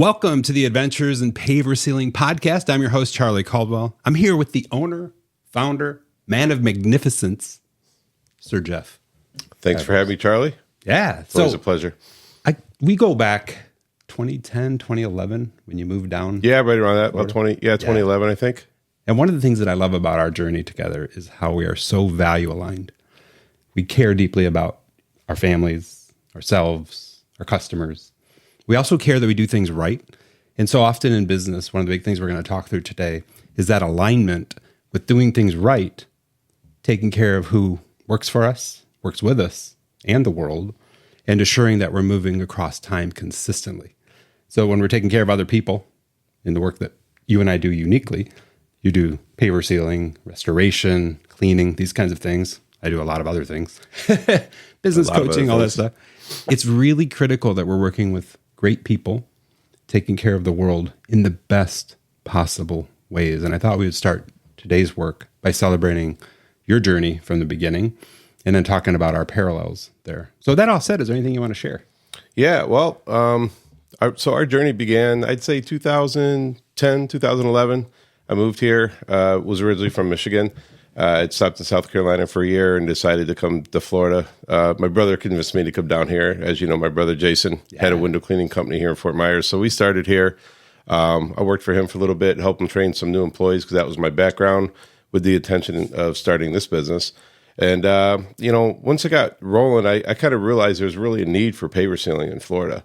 Welcome to the Adventures in Paver Sealing podcast. I'm your host, Charlie Caldwell. I'm here with the owner, founder, man of magnificence, Sir Jeff. Thanks for having me, Charlie. Yeah. It's always a pleasure. We go back 2010, 2011 when you moved down. Yeah, right around that. About 2011, I think. And one of the things that I love about our journey together is how we are so value aligned. We care deeply about our families, ourselves, our customers. We also care that we do things right. And so often in business, one of the big things we're going to talk through today is that alignment with doing things right, taking care of who works for us, works with us, and the world, and assuring that we're moving across time consistently. So when we're taking care of other people in the work that you and I do uniquely, you do paver sealing, restoration, cleaning, these kinds of things. I do a lot of other things. Business coaching, all that stuff. It's really critical that we're working with great people, taking care of the world in the best possible ways. And I thought we would start today's work by celebrating your journey from the beginning and then talking about our parallels there. So that all said, is there anything you want to share? Yeah, well, so our journey began, I'd say 2010, 2011. I moved here, was originally from Michigan. I'd stopped in South Carolina for a year and decided to come to Florida. My brother convinced me to come down here. As you know, my brother Jason had a window cleaning company here in Fort Myers. So we started here. I worked for him for a little bit, helped him train some new employees because that was my background with the intention of starting this business. And, once I got rolling, I kind of realized there's really a need for paver sealing in Florida.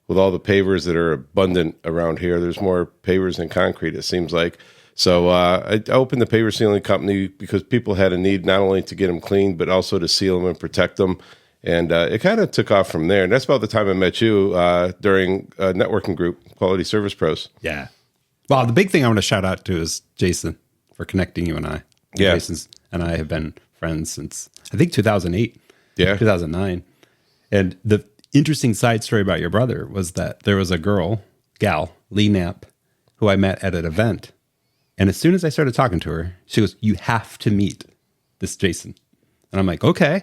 With all the pavers that are abundant around here, there's more pavers than concrete, it seems like. So I opened the paver sealing company because people had a need not only to get them cleaned, but also to seal them and protect them. And it kind of took off from there. And that's about the time I met you during a networking group, Quality Service Pros. Yeah. Well, the big thing I want to shout out to is Jason for connecting you and I. Yeah. Jason and I have been friends since, I think, 2008, 2009. And the interesting side story about your brother was that there was a gal, Lee Knapp, who I met at an event. And as soon as I started talking to her, she goes, "You have to meet this Jason." And I'm like, okay.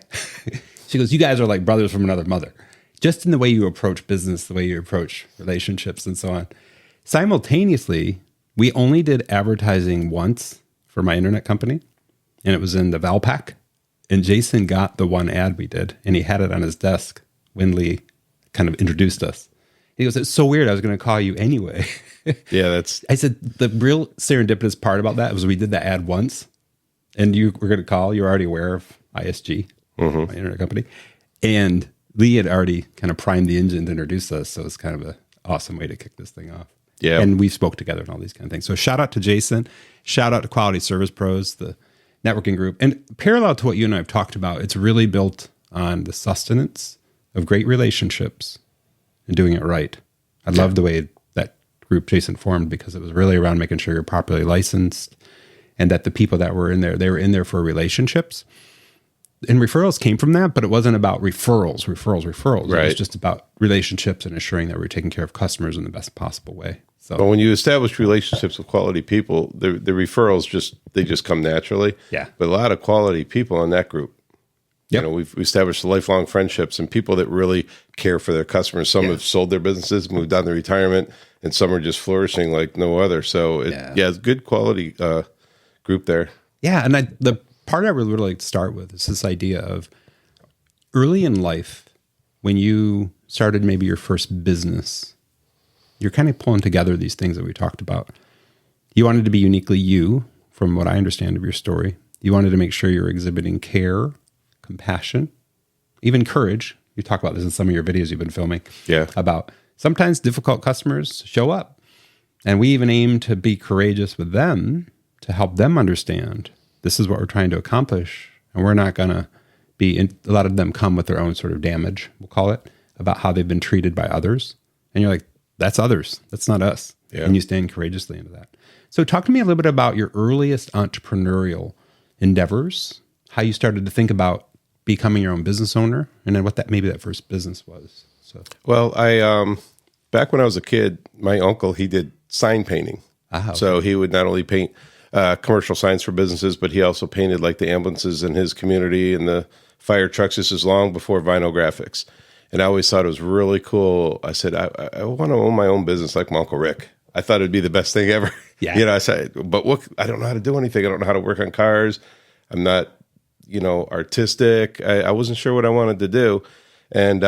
She goes, "You guys are like brothers from another mother." Just in the way you approach business, the way you approach relationships and so on. Simultaneously, we only did advertising once for my internet company, and it was in the Valpak. And Jason got the one ad we did, and he had it on his desk when Lee kind of introduced us. He goes, "It's so weird. I was going to call you anyway." Yeah, I said, the real serendipitous part about that was we did the ad once, and you were going to call. You were already aware of ISG, my internet company. And Lee had already kind of primed the engine to introduce us. So it's kind of an awesome way to kick this thing off. Yeah. And we spoke together and all these kind of things. So shout out to Jason. Shout out to Quality Service Pros, the networking group. And parallel to what you and I have talked about, it's really built on the sustenance of great relationships and doing it right. I love the way that group Jason formed because it was really around making sure you're properly licensed and that the people that were in there, they were in there for relationships. And referrals came from that, but it wasn't about referrals. Right. It was just about relationships and assuring that we're taking care of customers in the best possible way. So, but when you establish relationships with quality people, the referrals just come naturally. Yeah. But a lot of quality people in that group. Yep. We've established lifelong friendships and people that really care for their customers. Some have sold their businesses, moved on to retirement, and some are just flourishing like no other. So, it's good quality group there. Yeah, and the part I would really like to start with is this idea of early in life, when you started maybe your first business, you're kind of pulling together these things that we talked about. You wanted to be uniquely you, from what I understand of your story. You wanted to make sure you're exhibiting care, compassion, even courage. You talk about this in some of your videos you've been filming. Yeah. About sometimes difficult customers show up. And we even aim to be courageous with them to help them understand this is what we're trying to accomplish. And we're not going to a lot of them come with their own sort of damage, we'll call it, about how they've been treated by others. And you're like, that's others. That's not us. Yeah. And you stand courageously into that. So talk to me a little bit about your earliest entrepreneurial endeavors, how you started to think about becoming your own business owner, and then what that first business was. So, well, I back when I was a kid, my uncle, he did sign painting. Okay. So he would not only paint commercial signs for businesses, but he also painted like the ambulances in his community and the fire trucks. This is long before vinyl graphics. And I always thought it was really cool. I said, I want to own my own business like my Uncle Rick. I thought it'd be the best thing ever. Yeah. I said, but what? I don't know how to do anything. I don't know how to work on cars. I'm not, artistic. I wasn't sure what I wanted to do. And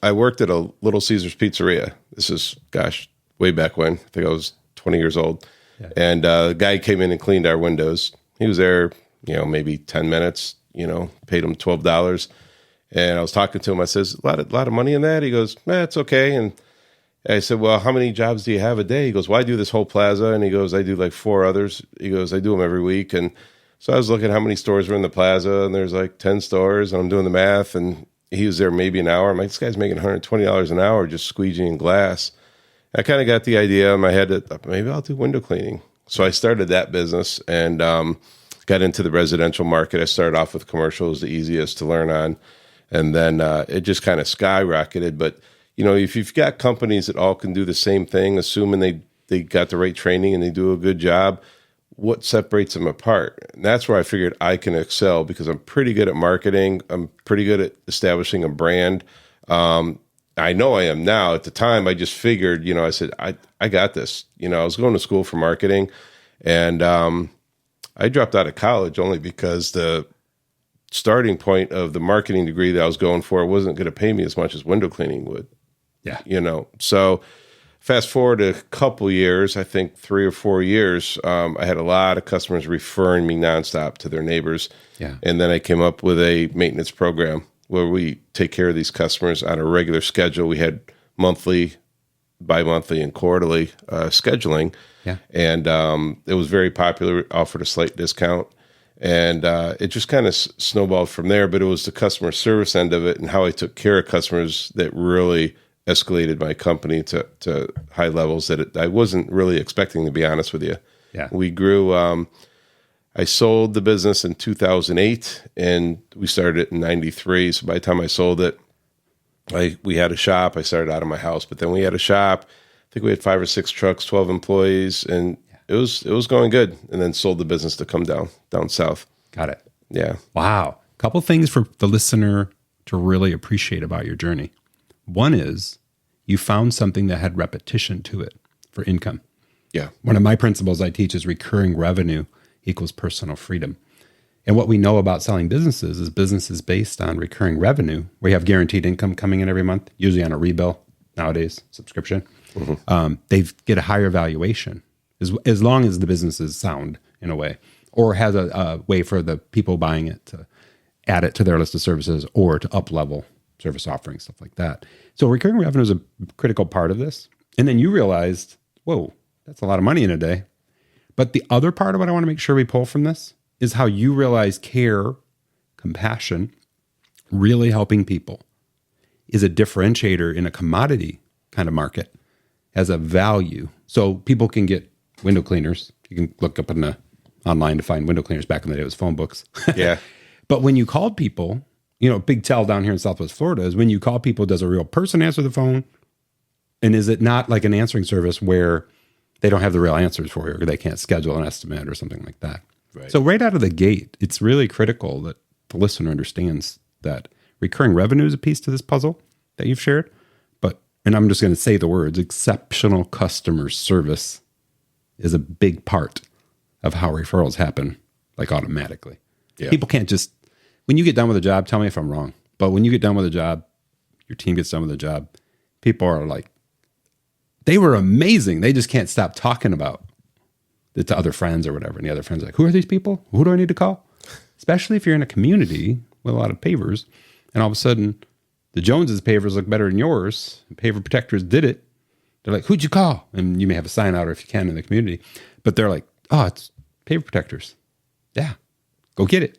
I worked at a Little Caesars Pizzeria. This is, way back when. I think I was 20 years old. Yeah. And the guy came in and cleaned our windows. He was there, maybe 10 minutes, paid him $12. And I was talking to him. I says, a lot of money in that? He goes, it's okay. And I said, well, how many jobs do you have a day? He goes, well, I do this whole plaza. And he goes, I do like 4 others. He goes, I do them every week. And so I was looking at how many stores were in the plaza, and there's like 10 stores, and I'm doing the math. And he was there maybe an hour. I'm like, this guy's making $120 an hour just squeegeeing glass. I kind of got the idea in my head that maybe I'll do window cleaning. So I started that business and got into the residential market. I started off with commercial, it was the easiest to learn on. And then it just kind of skyrocketed. But, if you've got companies that all can do the same thing, assuming they got the right training and they do a good job, what separates them apart? And that's where I figured I can excel because I'm pretty good at marketing. I'm pretty good at establishing a brand. I know I am now. At the time, I just figured, I said, I got this. I was going to school for marketing, and I dropped out of college only because the starting point of the marketing degree that I was going for wasn't going to pay me as much as window cleaning would. Yeah. So fast forward a couple years, I think 3 or 4 years, I had a lot of customers referring me nonstop to their neighbors. Yeah. And then I came up with a maintenance program where we take care of these customers on a regular schedule. We had monthly, bi-monthly, and quarterly scheduling. Yeah. And it was very popular, offered a slight discount. And it just kind of snowballed from there. But it was the customer service end of it and how I took care of customers that really escalated my company to high levels that I wasn't really expecting, to be honest with you. Yeah. We grew. I sold the business in 2008, and we started it in 93. So by the time I sold it, we had a shop. I started out of my house, but then we had a shop. I think we had 5 or 6 trucks, 12 employees, and it was going good. And then sold the business to come down south. Got it. Yeah. Wow. Couple things for the listener to really appreciate about your journey. One is you found something that had repetition to it for income. Yeah. One of my principles I teach is recurring revenue equals personal freedom. And what we know about selling businesses is businesses based on recurring revenue, where you have guaranteed income coming in every month, usually on a rebill nowadays, subscription. Mm-hmm. They get a higher valuation as long as the business is sound in a way, or has a way for the people buying it to add it to their list of services or to up-level service offerings, stuff like that. So recurring revenue is a critical part of this. And then you realized, whoa, that's a lot of money in a day. But the other part of what I want to make sure we pull from this is how you realize care, compassion, really helping people is a differentiator in a commodity kind of market as a value. So people can get window cleaners. You can look up online to find window cleaners. Back in the day, it was phone books. Yeah. But when you called people, a big tell down here in Southwest Florida is when you call people, does a real person answer the phone? And is it not like an answering service where they don't have the real answers for you or they can't schedule an estimate or something like that? Right. So right out of the gate, it's really critical that the listener understands that recurring revenue is a piece to this puzzle that you've shared. And I'm just going to say the words, exceptional customer service is a big part of how referrals happen, like automatically. Yeah. People can't just, when you get done with a job, tell me if I'm wrong, but when you get done with a job, your team gets done with a job, people are like, they were amazing. They just can't stop talking about it to other friends or whatever. And the other friends are like, who are these people? Who do I need to call? Especially if you're in a community with a lot of pavers, and all of a sudden, the Joneses pavers look better than yours. Paver protectors did it. They're like, who'd you call? And you may have a sign out, or if you can, in the community. But they're like, oh, it's paver protectors. Yeah, go get it.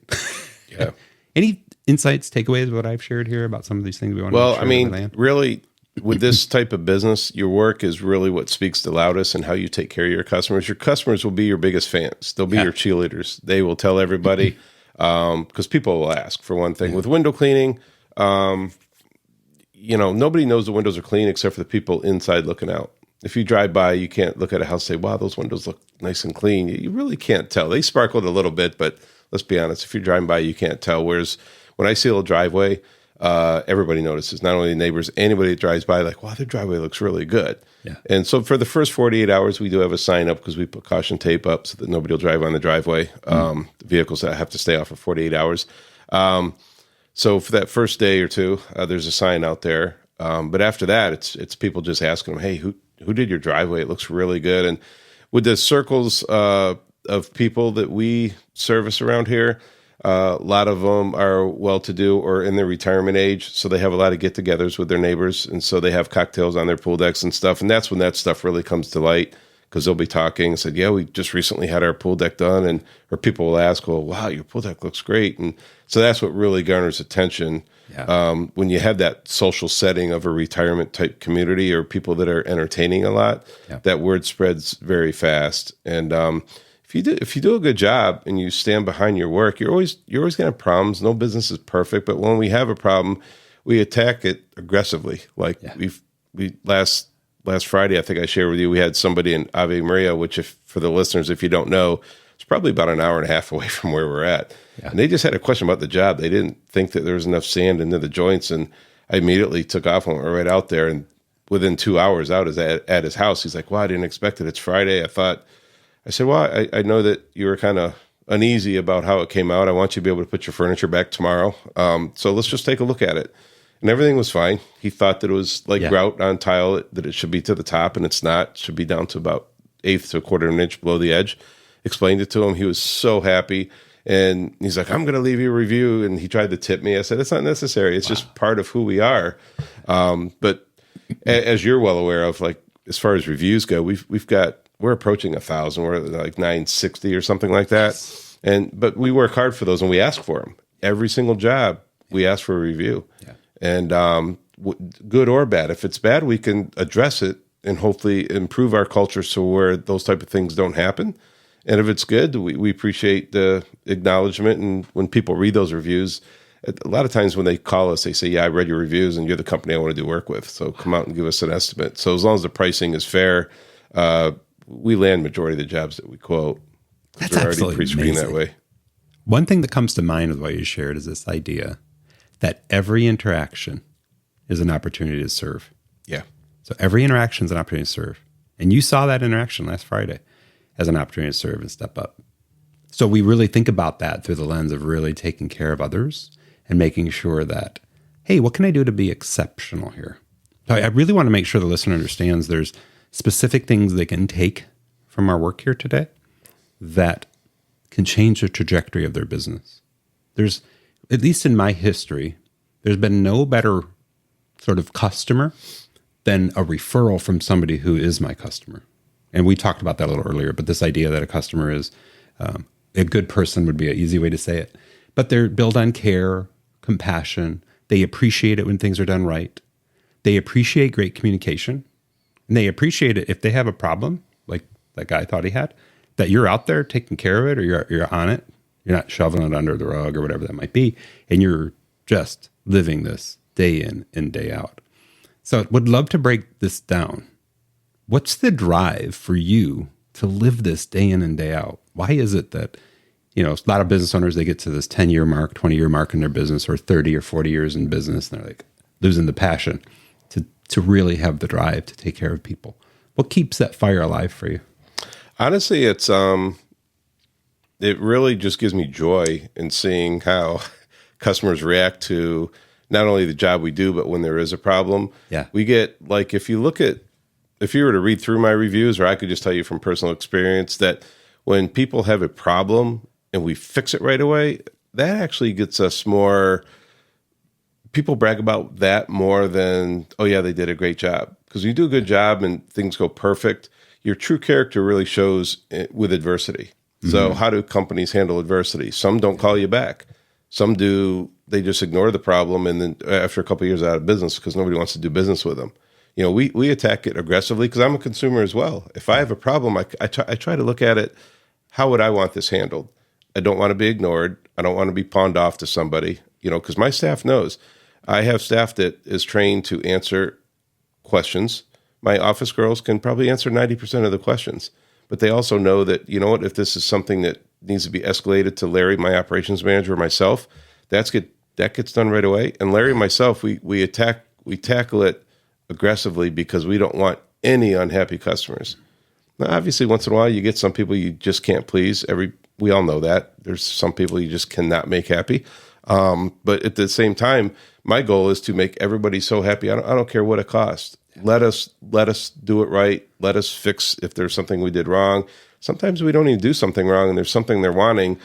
Yeah. Any insights, takeaways, what I've shared here about some of these things we want to Well, I mean, really, with this type of business, your work is really what speaks the loudest, and how you take care of your customers. Your customers will be your biggest fans. They'll be your cheerleaders. They will tell everybody, because people will ask, for one thing. With window cleaning, nobody knows the windows are clean except for the people inside looking out. If you drive by, you can't look at a house and say, wow, those windows look nice and clean. You really can't tell. They sparkled a little bit, but let's be honest, if you're driving by, you can't tell. Whereas when I seal a driveway, everybody notices. Not only neighbors, anybody that drives by, like, wow, their driveway looks really good. Yeah. And so for the first 48 hours, we do have a sign up because we put caution tape up so that nobody will drive on the driveway. Vehicles that have to stay off for 48 hours. So for that first day or two, there's a sign out there. But after that, it's people just asking them, hey, who did your driveway? It looks really good. And with the circles of people that we service around here, a lot of them are well-to-do or in their retirement age, so they have a lot of get-togethers with their neighbors, and so they have cocktails on their pool decks and stuff, and that's when that stuff really comes to light, because they'll be talking and said, yeah, we just recently had our pool deck done, or people will ask, well, wow, your pool deck looks great, and so that's what really garners attention. When you have that social setting of a retirement-type community or people that are entertaining a lot, that word spreads very fast, and if you do a good job and you stand behind your work, you're always going to have problems. No business is perfect, but when we have a problem, we attack it aggressively. Like we last Friday, I think I shared with you, we had somebody in Ave Maria, which, if for the listeners, if you don't know, it's probably about an hour and a half away from where we're at. And they just had a question about the job. They didn't think that there was enough sand into the joints, and I immediately took off and went right out there. And within 2 hours out at his house, he's like, "Wow, I didn't expect it. It's Friday." I said, well, I know that you were kind of uneasy about how it came out. I want you to be able to put your furniture back tomorrow. So let's just take a look at it. And everything was fine. He thought that it was like grout on tile, that it should be to the top, and it's not. It should be down to about 1/8 to 1/4 of an inch below the edge. Explained it to him. He was so happy. And he's like, I'm going to leave you a review. And he tried to tip me. I said, it's not necessary. It's just part of who we are. But as you're well aware of, like, as far as reviews go, we're approaching 1,000. We're like 960 or something like that. But we work hard for those, and we ask for them. Every single job, we ask for a review. And good or bad. If it's bad, we can address it and hopefully improve our culture so where those type of things don't happen. And if it's good, we appreciate the acknowledgement. And when people read those reviews, a lot of times when they call us, they say, yeah, I read your reviews and you're the company I want to do work with. So come out and give us an estimate. So as long as the pricing is fair, we land majority of the jobs that we quote. That's we're absolutely already pre-screened amazing. that way. One thing that comes to mind with what you shared is this idea that every interaction is an opportunity to serve. Yeah. So every interaction is an opportunity to serve. And you saw that interaction last Friday as an opportunity to serve and step up. So we really think about that through the lens of really taking care of others and making sure that, hey, what can I do to be exceptional here? So I really want to make sure the listener understands there's specific things they can take from our work here today that can change the trajectory of their business. There's, at least in my history, there's been no better sort of customer than a referral from somebody who is my customer. And we talked about that a little earlier, but this idea that a customer is a good person would be an easy way to say it. But they're built on care, compassion. They appreciate it when things are done right. They appreciate great communication. And they appreciate it if they have a problem, like that guy thought he had, that you're out there taking care of it, or you're on it. You're not shoving it under the rug or whatever that might be. And you're just living this day in and day out. So would love to break this down. What's the drive for you to live this day in and day out? Why is it that, a lot of business owners, they get to this 10-year mark, 20-year mark in their business, or 30 or 40 years in business, and they're like losing the passion to really have the drive to take care of people? What keeps that fire alive for you? Honestly, it really just gives me joy in seeing how customers react to not only the job we do, but when there is a problem. Yeah. We get, like, if you were to read through my reviews, or I could just tell you from personal experience, that when people have a problem and we fix it right away, that actually gets us more. People brag about that more than, oh yeah, they did a great job. Because you do a good job and things go perfect, your true character really shows with adversity. Mm-hmm. So how do companies handle adversity? Some don't call you back. Some do. They just ignore the problem, and then after a couple of years out of business, because nobody wants to do business with them. We attack it aggressively because I'm a consumer as well. If I have a problem, I try to look at it, how would I want this handled? I don't want to be ignored. I don't want to be pawned off to somebody, because my staff knows. I have staff that is trained to answer questions. My office girls can probably answer 90% of the questions, but they also know that, if this is something that needs to be escalated to Larry, my operations manager, or myself, that's get that gets done right away. And Larry and myself, we tackle it aggressively because we don't want any unhappy customers. Now, obviously, once in a while, you get some people you just can't please. We all know that. There's some people you just cannot make happy. But at the same time, my goal is to make everybody so happy. I don't care what it costs. Let us do it right. Let us fix if there's something we did wrong. Sometimes we don't even do something wrong, and there's something they're wanting.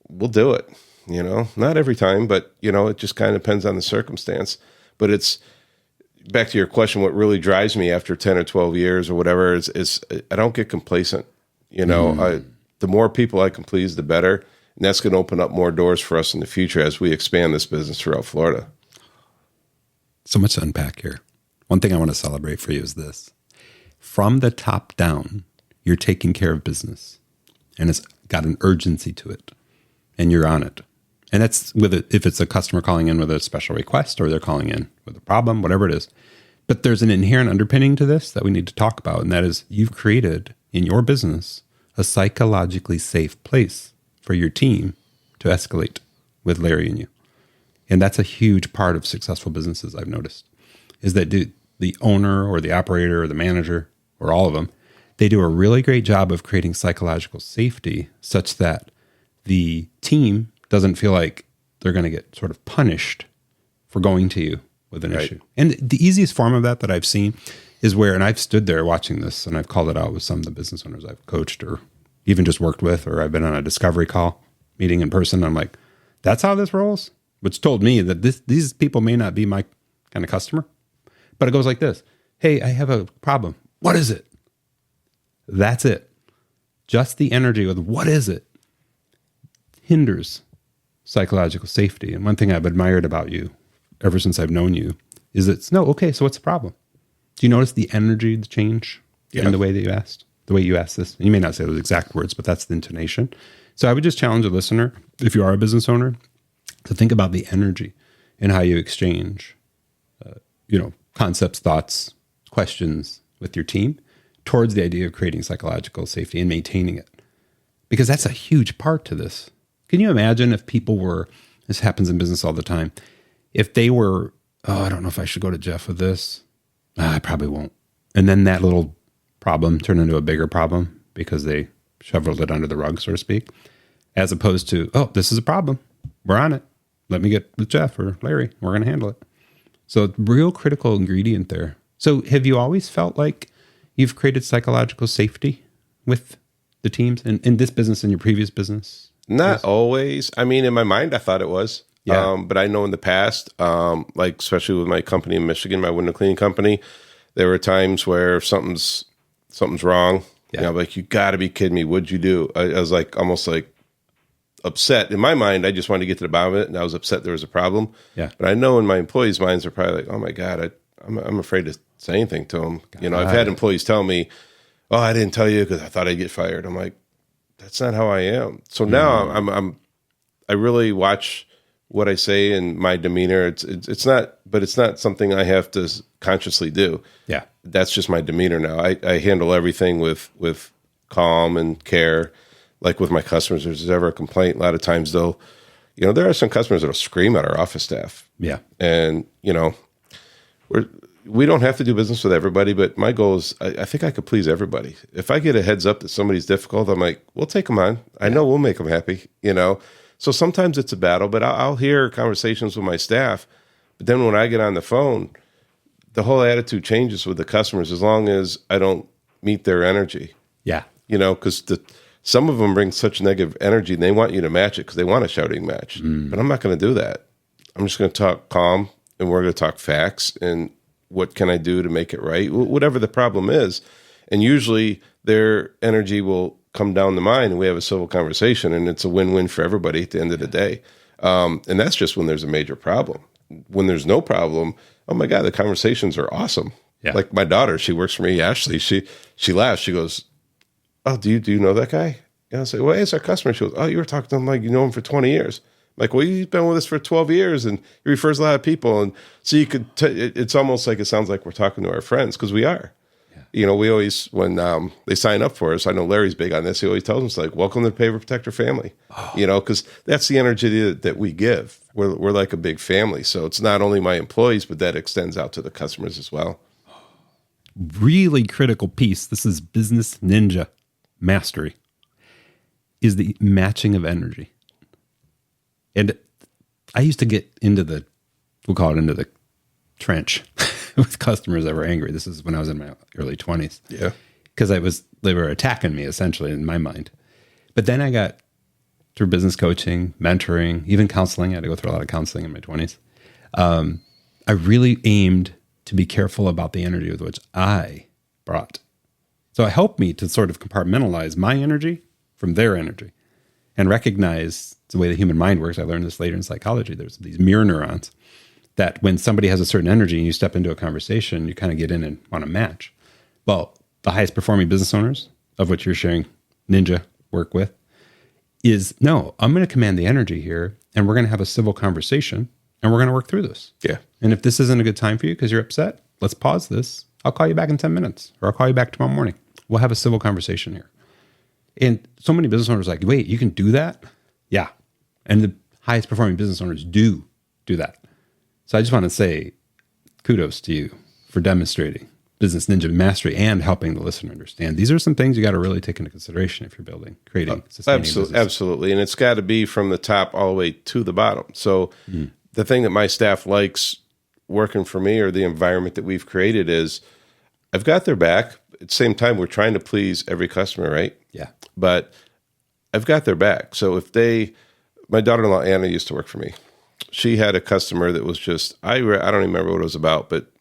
We'll do it. Not every time, but it just kind of depends on the circumstance. But it's back to your question. What really drives me after 10 or 12 years or whatever is I don't get complacent. The more people I can please, the better. And that's going to open up more doors for us in the future as we expand this business throughout Florida. So much to unpack here. One thing I want to celebrate for you is this. From the top down, you're taking care of business. And it's got an urgency to it. And you're on it. And that's if it's a customer calling in with a special request or they're calling in with a problem, whatever it is. But there's an inherent underpinning to this that we need to talk about. And that is you've created in your business a psychologically safe place for your team to escalate with Larry and you. And that's a huge part of successful businesses, I've noticed, is that the owner or the operator or the manager or all of them, they do a really great job of creating psychological safety such that the team doesn't feel like they're going to get sort of punished for going to you with an issue. And the easiest form of that I've seen is where, and I've stood there watching this and I've called it out with some of the business owners I've coached or even just worked with, or I've been on a discovery call meeting in person. I'm like, that's how this rolls, which told me that these people may not be my kind of customer, but it goes like this. Hey, I have a problem. What is it? That's it. Just the energy with what is it hinders psychological safety. And one thing I've admired about you ever since I've known you is it's okay, so what's the problem? Do you notice the energy, the change in the way that you asked? The way you asked this? You may not say those exact words, but that's the intonation. So I would just challenge a listener, if you are a business owner, to think about the energy and how you exchange, concepts, thoughts, questions with your team towards the idea of creating psychological safety and maintaining it. Because that's a huge part to this. Can you imagine if people were, this happens in business all the time, if they were, I don't know if I should go to Jeff with this. I probably won't. And then that little problem turned into a bigger problem because they shoveled it under the rug, so to speak, as opposed to, this is a problem. We're on it. Let me get with Jeff or Larry. We're going to handle it. So real critical ingredient there. So have you always felt like you've created psychological safety with the teams in this business and your previous business? Not always. I mean, in my mind, I thought it was. Yeah. But I know in the past, like especially with my company in Michigan, my window cleaning company, there were times where something's wrong. Yeah. Like, you got to be kidding me. What'd you do? I was like almost like upset. In my mind, I just wanted to get to the bottom of it, and I was upset there was a problem. Yeah. But I know in my employees' minds, they're probably like, oh my God, I'm afraid to say anything to them. I've had employees tell me, oh, I didn't tell you because I thought I'd get fired. I'm like, that's not how I am. So now I really watch what I say and my demeanor. It's not something I have to consciously do. Yeah. That's just my demeanor now. I handle everything with calm and care. Like with my customers, if there's ever a complaint, a lot of times there are some customers that'll scream at our office staff. Yeah. And, we don't have to do business with everybody, but my goal is I think I could please everybody. If I get a heads up that somebody's difficult, I'm like, we'll take them on. I know we'll make them happy, So sometimes it's a battle, but I'll hear conversations with my staff. But then when I get on the phone, the whole attitude changes with the customers as long as I don't meet their energy. Yeah. Because some of them bring such negative energy and they want you to match it because they want a shouting match. But I'm not going to do that. I'm just going to talk calm and we're going to talk facts and what can I do to make it right? Whatever the problem is. And usually their energy will come down to mine and we have a civil conversation and it's a win-win for everybody at the end of the day. And that's just when there's a major problem. When there's no problem, oh my God, the conversations are awesome. Yeah. Like my daughter, she works for me, Ashley, she laughs. She goes, oh, do you know that guy? And I say, well, it's our customer. She goes, oh, you were talking to him like you know him for 20 years. I'm like, well, you've been with us for 12 years and he refers a lot of people. And so you could, it's almost like it sounds like we're talking to our friends because we are. We always, when they sign up for us, I know Larry's big on this. He always tells us, like, welcome to the Paver Protector family, because that's the energy that we give. We're like a big family. So it's not only my employees, but that extends out to the customers as well. Really critical piece. This is business ninja mastery, is the matching of energy. And I used to get into we'll call it into the trench with customers that were angry. This is when I was in my early 20s. Yeah. Because they were attacking me essentially in my mind. But then I got through business coaching, mentoring, even counseling. I had to go through a lot of counseling in my 20s. I really aimed to be careful about the energy with which I brought. So it helped me to sort of compartmentalize my energy from their energy and recognize the way the human mind works. I learned this later in psychology. There's these mirror neurons that when somebody has a certain energy and you step into a conversation, you kind of get in and want to match. Well, the highest performing business owners, of which you're sharing ninja work with, is no, I'm going to command the energy here and we're going to have a civil conversation and we're going to work through this. Yeah. And if this isn't a good time for you because you're upset, let's pause this. I'll call you back in 10 minutes or I'll call you back tomorrow morning. We'll have a civil conversation here. And so many business owners are like, wait, you can do that? Yeah. And the highest performing business owners do that. So I just want to say kudos to you for demonstrating business ninja mastery and helping the listener understand. These are some things you got to really take into consideration if you're creating, sustaining business. Absolutely. And it's got to be from the top all the way to the bottom. So the thing that my staff likes working for me, or the environment that we've created, is I've got their back. At the same time, we're trying to please every customer, right? Yeah. But I've got their back. So if my daughter-in-law, Anna, used to work for me. She had a customer that was just, I don't even remember what it was about, but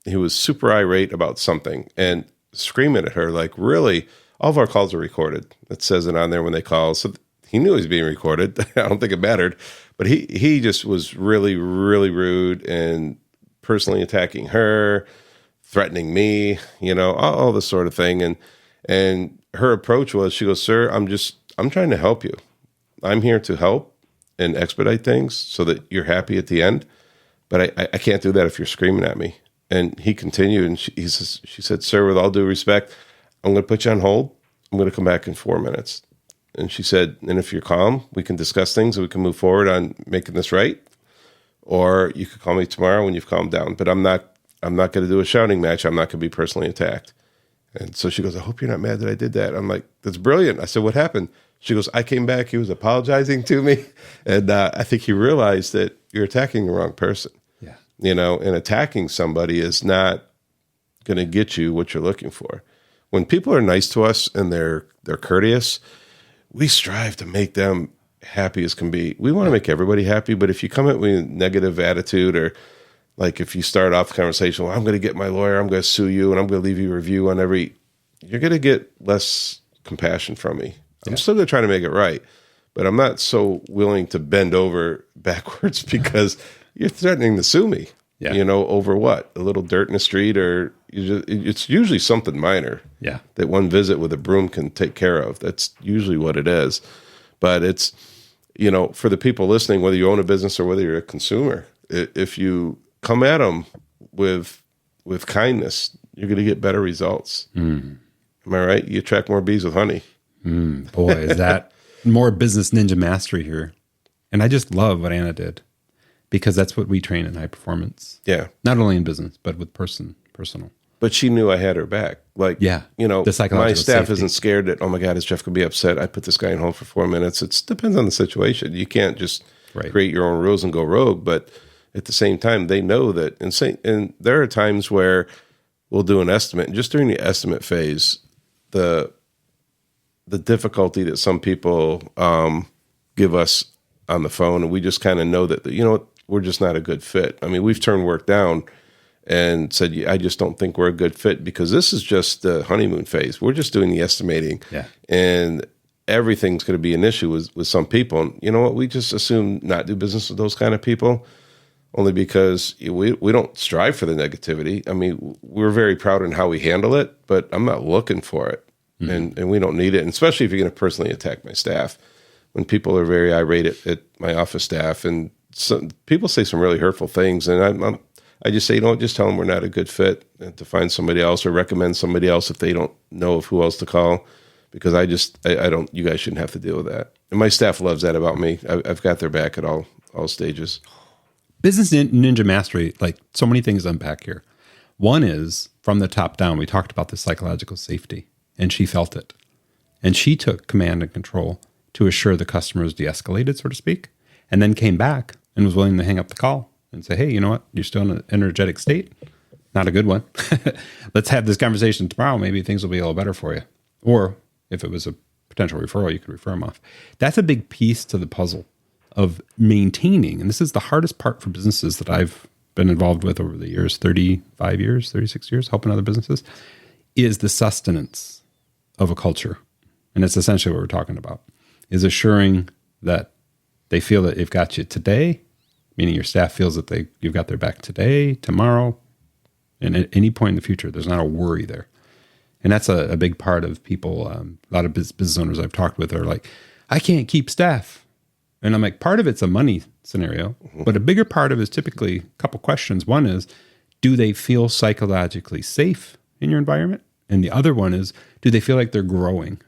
he was super irate about something and screaming at her, like, really, all of our calls are recorded. It says it on there when they call. So he knew he was being recorded. I don't think it mattered, but he just was really, really rude and personally attacking her, threatening me, all this sort of thing. And her approach was, she goes, sir, I'm trying to help you. I'm here to help and expedite things so that you're happy at the end. But I can't do that if you're screaming at me. And he continued, and she said, sir, with all due respect, I'm going to put you on hold. I'm going to come back in 4 minutes. And she said, and if you're calm, we can discuss things and we can move forward on making this right. Or you could call me tomorrow when you've calmed down. But I'm not going to do a shouting match. I'm not going to be personally attacked. And so she goes, I hope you're not mad that I did that. I'm like, that's brilliant. I said, what happened? She goes, I came back. He was apologizing to me. And I think he realized that you're attacking the wrong person. Yeah. And attacking somebody is not going to get you what you're looking for. When people are nice to us and they're courteous, we strive to make them happy as can be. We want to make everybody happy. But if you come at with a negative attitude, or like if you start off the conversation, well, I'm going to get my lawyer, I'm going to sue you, and I'm going to leave you a review on you're going to get less compassion from me. I'm still going to try to make it right, but I'm not so willing to bend over backwards because you're threatening to sue me, over what? A little dirt in the street, or it's usually something minor that one visit with a broom can take care of. That's usually what it is. But it's, for the people listening, whether you own a business or whether you're a consumer, if you come at them with kindness, you're going to get better results. Am I right? You attract more bees with honey. Boy, is that more business ninja mastery here. And I just love what Anna did, because that's what we train in high performance. Yeah. Not only in business, but with personal. But she knew I had her back. Like, the psychological my staff safety. isn't scared that, oh my God, is Jeff going to be upset? I put this guy in hold for 4 minutes. It depends on the situation. You can't just create your own rules and go rogue. But at the same time, they know that. And there are times where we'll do an estimate. And just during the estimate phase, the difficulty that some people give us on the phone, and we just kind of know that, we're just not a good fit. I mean, we've turned work down and said, I just don't think we're a good fit, because this is just the honeymoon phase. We're just doing the estimating. Yeah. And everything's going to be an issue with some people. And you know what? We just assume not do business with those kind of people, only because we don't strive for the negativity. I mean, we're very proud in how we handle it, but I'm not looking for it. And we don't need it. And especially if you're going to personally attack my staff. When people are very irate at my office staff, and people say some really hurtful things, and I just say, just tell them we're not a good fit, and to find somebody else or recommend somebody else if they don't know of who else to call. Because I don't, you guys shouldn't have to deal with that. And my staff loves that about me. I've got their back at all stages. Business Ninja Mastery, like so many things to unpack here. One is from the top down, we talked about the psychological safety, and she felt it. And she took command and control to assure the customers de-escalated, so to speak, and then came back and was willing to hang up the call and say, hey, you know what? You're still in an energetic state. Not a good one. Let's have this conversation tomorrow. Maybe things will be a little better for you. Or if it was a potential referral, you could refer them off. That's a big piece to the puzzle of maintaining. And this is the hardest part for businesses that I've been involved with over the years, 35 years, 36 years, helping other businesses, is the sustenance of a culture. And it's essentially what we're talking about, is assuring that they feel that they've got you today, meaning your staff feels that you've got their back today, tomorrow, and at any point in the future. There's not a worry there. And that's a big part of people. A lot of business owners I've talked with are like, I can't keep staff. And I'm like, part of it's a money scenario, but a bigger part of it is typically a couple questions. One is, do they feel psychologically safe in your environment? And the other one is, do they feel like they're growing?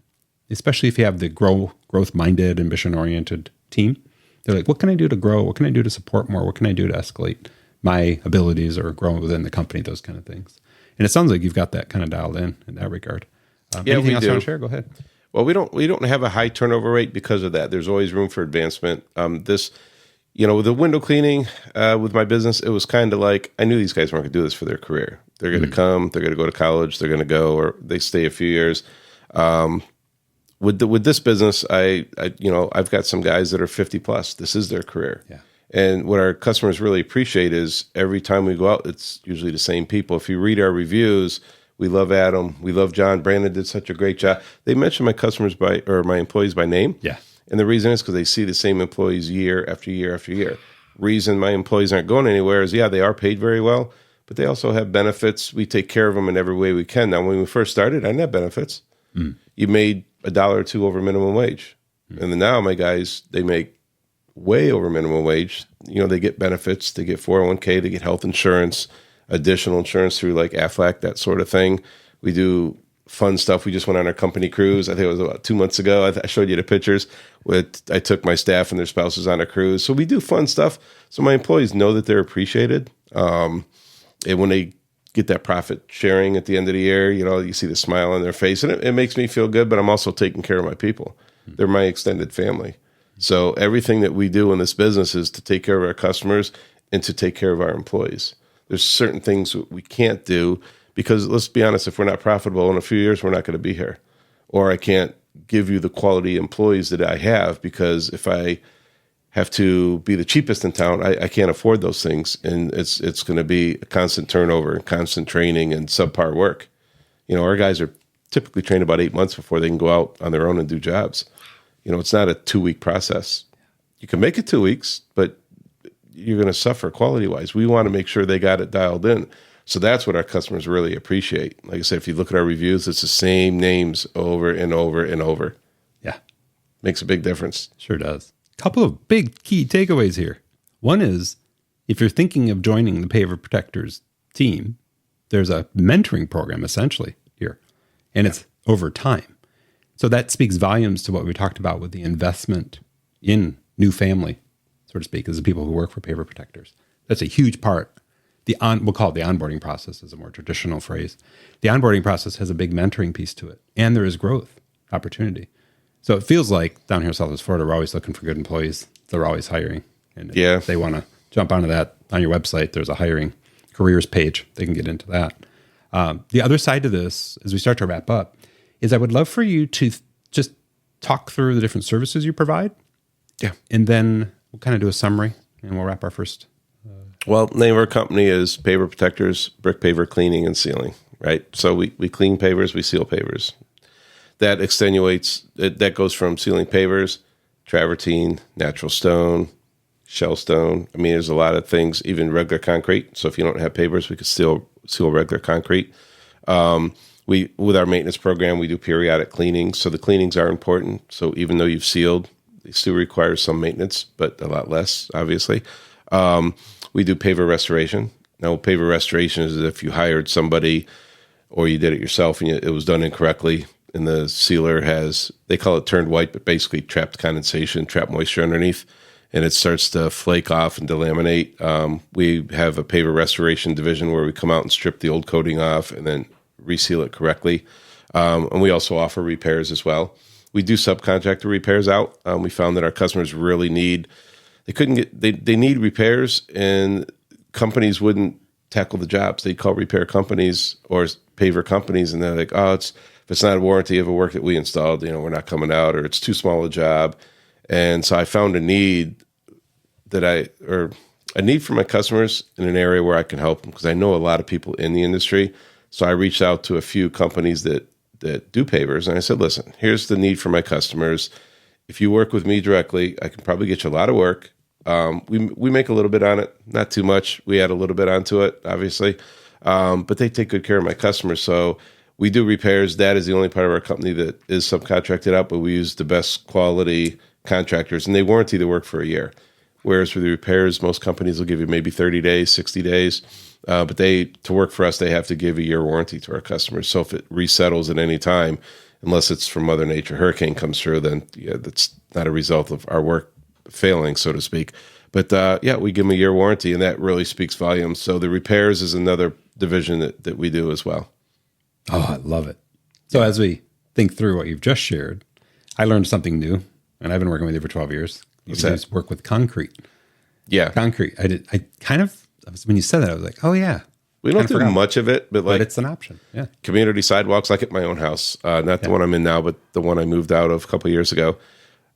Especially if you have the growth-minded, ambition-oriented team. They're like, what can I do to grow? What can I do to support more? What can I do to escalate my abilities or grow within the company? Those kind of things. And it sounds like you've got that kind of dialed in that regard. Anything else you want to share? Go ahead. Well, we don't have a high turnover rate because of that. There's always room for advancement. With the window cleaning with my business, it was kind of like I knew these guys weren't going to do this for their career. They're going to come, they're going to go to college, they're going to go, or they stay a few years. With this business, I've got some guys that are 50 plus. This is their career. Yeah. And what our customers really appreciate is every time we go out, it's usually the same people. If you read our reviews, we love Adam, we love John. Brandon did such a great job. They mention my my employees by name. Yeah. And the reason is because they see the same employees year after year after year. Reason my employees aren't going anywhere is, they are paid very well, but they also have benefits. We take care of them in every way we can. Now, when we first started, I didn't have benefits. You made $1 or $2 over minimum wage. And then now my guys, they make way over minimum wage. They get benefits, they get 401k, they get health insurance, additional insurance through like Aflac, that sort of thing. We do fun stuff. We just went on our company cruise. I think it was about 2 months ago. I showed you the pictures. I took my staff and their spouses on a cruise. So we do fun stuff. So my employees know that they're appreciated. And when they get that profit sharing at the end of the year, you see the smile on their face, and it makes me feel good, but I'm also taking care of my people. They're my extended family. So everything that we do in this business is to take care of our customers and to take care of our employees. There's certain things we can't do because, let's be honest, if we're not profitable in a few years, we're not going to be here. Or I can't give you the quality employees that I have, because if I have to be the cheapest in town, I can't afford those things. And it's going to be a constant turnover and constant training and subpar work. Our guys are typically trained about 8 months before they can go out on their own and do jobs. It's not a 2-week process. You can make it 2 weeks, but you're going to suffer quality-wise. We want to make sure they got it dialed in. So that's what our customers really appreciate. Like I said, if you look at our reviews, it's the same names over and over and over. Yeah. Makes a big difference. Sure does. Couple of big key takeaways here. One is, if you're thinking of joining the Paver Protectors team, there's a mentoring program essentially here, and it's over time. So that speaks volumes to what we talked about with the investment in new family, so to speak, as the people who work for Paver Protectors. That's a huge part. We'll call it the onboarding process, is a more traditional phrase. The onboarding process has a big mentoring piece to it, and there is growth opportunity. So it feels like down here in Southwest Florida, we're always looking for good employees. They're always hiring. And if they want to jump onto that, on your website, there's a hiring careers page. They can get into that. The other side to this, as we start to wrap up, is I would love for you to just talk through the different services you provide. Yeah. And then we'll kind of do a summary, and we'll wrap our first. Well, the name of our company is Paver Protectors, Brick Paver Cleaning and Sealing, right? So we clean pavers, we seal pavers. That extenuates, that goes from sealing pavers, travertine, natural stone, shell stone. I mean, there's a lot of things, even regular concrete. So if you don't have pavers, we could still seal regular concrete. With our maintenance program, we do periodic cleanings. So the cleanings are important. So even though you've sealed, they still require some maintenance, but a lot less, obviously. We do paver restoration. Now, paver restoration is if you hired somebody or you did it yourself and it was done incorrectly, and the sealer has, they call it turned white, but basically trapped condensation, trapped moisture underneath, and it starts to flake off and delaminate. We have a paver restoration division where we come out and strip the old coating off and then reseal it correctly. And we also offer repairs as well. We do subcontractor repairs out. We found that our customers really need, they need repairs, and companies wouldn't tackle the jobs. They'd call repair companies or paver companies, and they're like, oh, if it's not a warranty of a work that we installed, we're not coming out, or it's too small a job. And so I found a need for my customers in an area where I can help them, because I know a lot of people in the industry. So I reached out to a few companies that do pavers, and I said, listen, here's the need for my customers. If you work with me directly, I can probably get you a lot of work. We make a little bit on it, not too much. We add a little bit onto it, obviously, but they take good care of my customers. So we do repairs. That is the only part of our company that is subcontracted out, but we use the best quality contractors, and they warranty the work for a year. Whereas with the repairs, most companies will give you maybe 30 days, 60 days. But to work for us, they have to give a year warranty to our customers. So if it resettles at any time, unless it's from Mother Nature, hurricane comes through, then that's not a result of our work failing, so to speak. But we give them a year warranty, and that really speaks volumes. So the repairs is another division that we do as well. Oh, I love it. So as we think through what you've just shared, I learned something new, and I've been working with you for 12 years. You guys work with concrete. Yeah. Concrete. When you said that, I was like, oh yeah. We don't do much of it, but it's an option. Yeah. Community sidewalks, like at my own house, not the one I'm in now, but the one I moved out of a couple of years ago.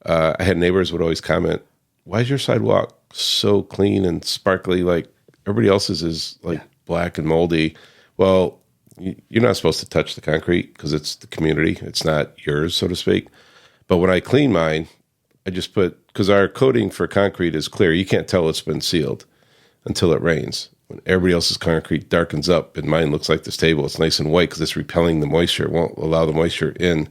I had neighbors would always comment, why is your sidewalk so clean and sparkly? Like everybody else's is black and moldy. Well, you're not supposed to touch the concrete because it's the community. It's not yours, so to speak. But when I clean mine, I just because our coating for concrete is clear. You can't tell it's been sealed until it rains. When everybody else's concrete darkens up and mine looks like this table, it's nice and white because it's repelling the moisture. It won't allow the moisture in,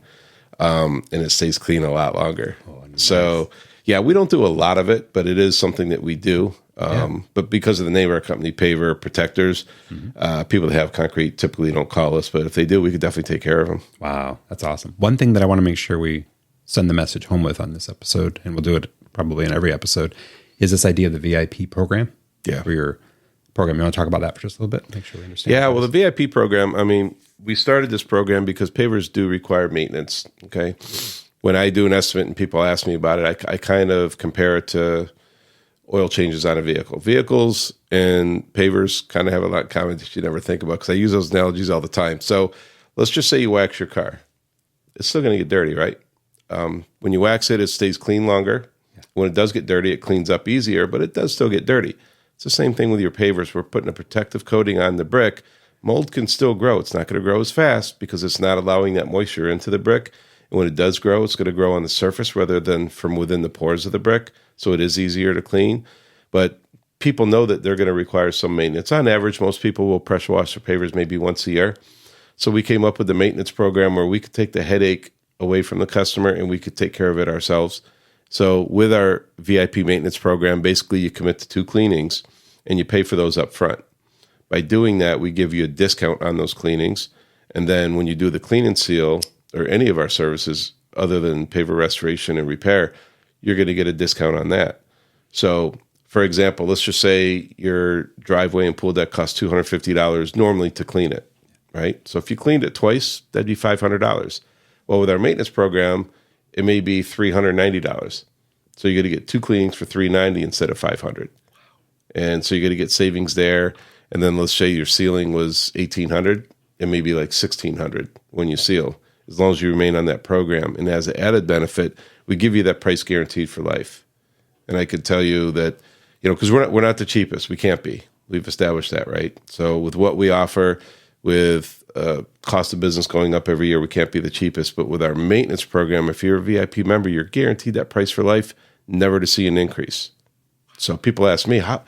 and it stays clean a lot longer. Oh, nice. So, we don't do a lot of it, but it is something that we do. But because of the name of our company, Paver Protectors, people that have concrete typically don't call us, but if they do, we could definitely take care of them. Wow, that's awesome. One thing that I want to make sure we send the message home with on this episode, and we'll do it probably in every episode, is this idea of the VIP program. Yeah. For your program. You want to talk about that for just a little bit? Make sure we understand. Yeah, well, the VIP program, we started this program because pavers do require maintenance, okay? When I do an estimate and people ask me about it, I kind of compare it to oil changes on a vehicle. Vehicles and pavers kind of have a lot in common that you never think about, because I use those analogies all the time. So let's just say you wax your car. It's still going to get dirty, right? When you wax it, it stays clean longer. Yeah. When it does get dirty, it cleans up easier, but it does still get dirty. It's the same thing with your pavers. We're putting a protective coating on the brick. Mold can still grow. It's not going to grow as fast because it's not allowing that moisture into the brick. And when it does grow, it's going to grow on the surface rather than from within the pores of the brick. So it is easier to clean. But people know that they're going to require some maintenance. On average, most people will pressure wash their pavers maybe once a year. So we came up with the maintenance program where we could take the headache away from the customer and we could take care of it ourselves. So with our VIP maintenance program, basically you commit to 2 cleanings and you pay for those up front. By doing that, we give you a discount on those cleanings. And then when you do the clean and seal or any of our services other than paver restoration and repair, you're going to get a discount on that. So for example, let's just say your driveway and pool deck costs $250 normally to clean it, right? So if you cleaned it twice, that'd be $500. Well, with our maintenance program, it may be $390. So you're going to get 2 cleanings for $390 instead of $500. And so you're going to get savings there. And then let's say your sealing was $1,800. It may be like $1,600 when you seal, as long as you remain on that program. And as an added benefit, we give you that price guaranteed for life. And I could tell you that, because we're not the cheapest. We can't be. We've established that, right? So with what we offer, with cost of business going up every year, we can't be the cheapest. But with our maintenance program, if you're a VIP member, you're guaranteed that price for life, never to see an increase. So people ask me, how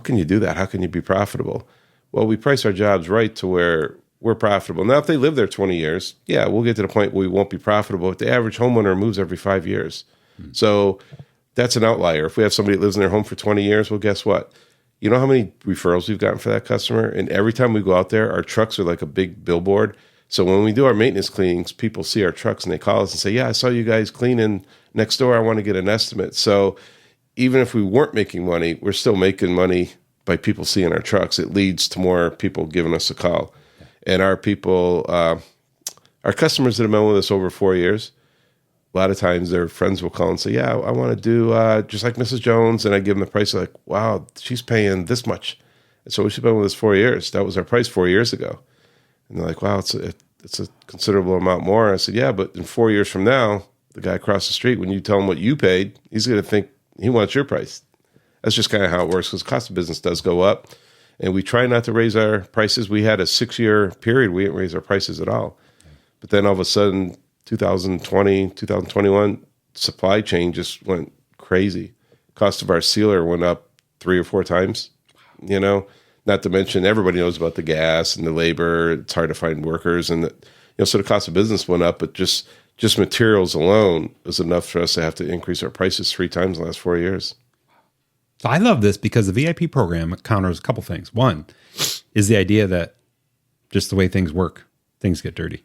can you do that? How can you be profitable? Well, we price our jobs right to where we're profitable. Now, if they live there 20 years, we'll get to the point where we won't be profitable. But the average homeowner moves every 5 years. So that's an outlier. If we have somebody that lives in their home for 20 years, well, guess what? You know how many referrals we've gotten for that customer? And every time we go out there, our trucks are like a big billboard. So when we do our maintenance cleanings, people see our trucks and they call us and say, yeah, I saw you guys cleaning next door. I want to get an estimate. So even if we weren't making money, we're still making money by people seeing our trucks. It leads to more people giving us a call. And our people, our customers that have been with us over 4 years, a lot of times their friends will call and say, yeah, I want to do just like Mrs. Jones. And I give them the price. They're like, wow, she's paying this much. And so she's been with us 4 years. That was our price 4 years ago. And they're like, wow, it's a considerable amount more. I said, yeah, but in 4 years from now, the guy across the street, when you tell him what you paid, he's going to think he wants your price. That's just kind of how it works, because cost of business does go up. And we try not to raise our prices. We had a 6-year period we didn't raise our prices at all. But then all of a sudden, 2020, 2021, supply chain just went crazy. Cost of our sealer went up 3 or 4 times, not to mention everybody knows about the gas and the labor. It's hard to find workers. And, so the cost of business went up, but just materials alone was enough for us to have to increase our prices 3 times in the last 4 years. So I love this because the VIP program counters a couple things. One is the idea that just the way things work, things get dirty.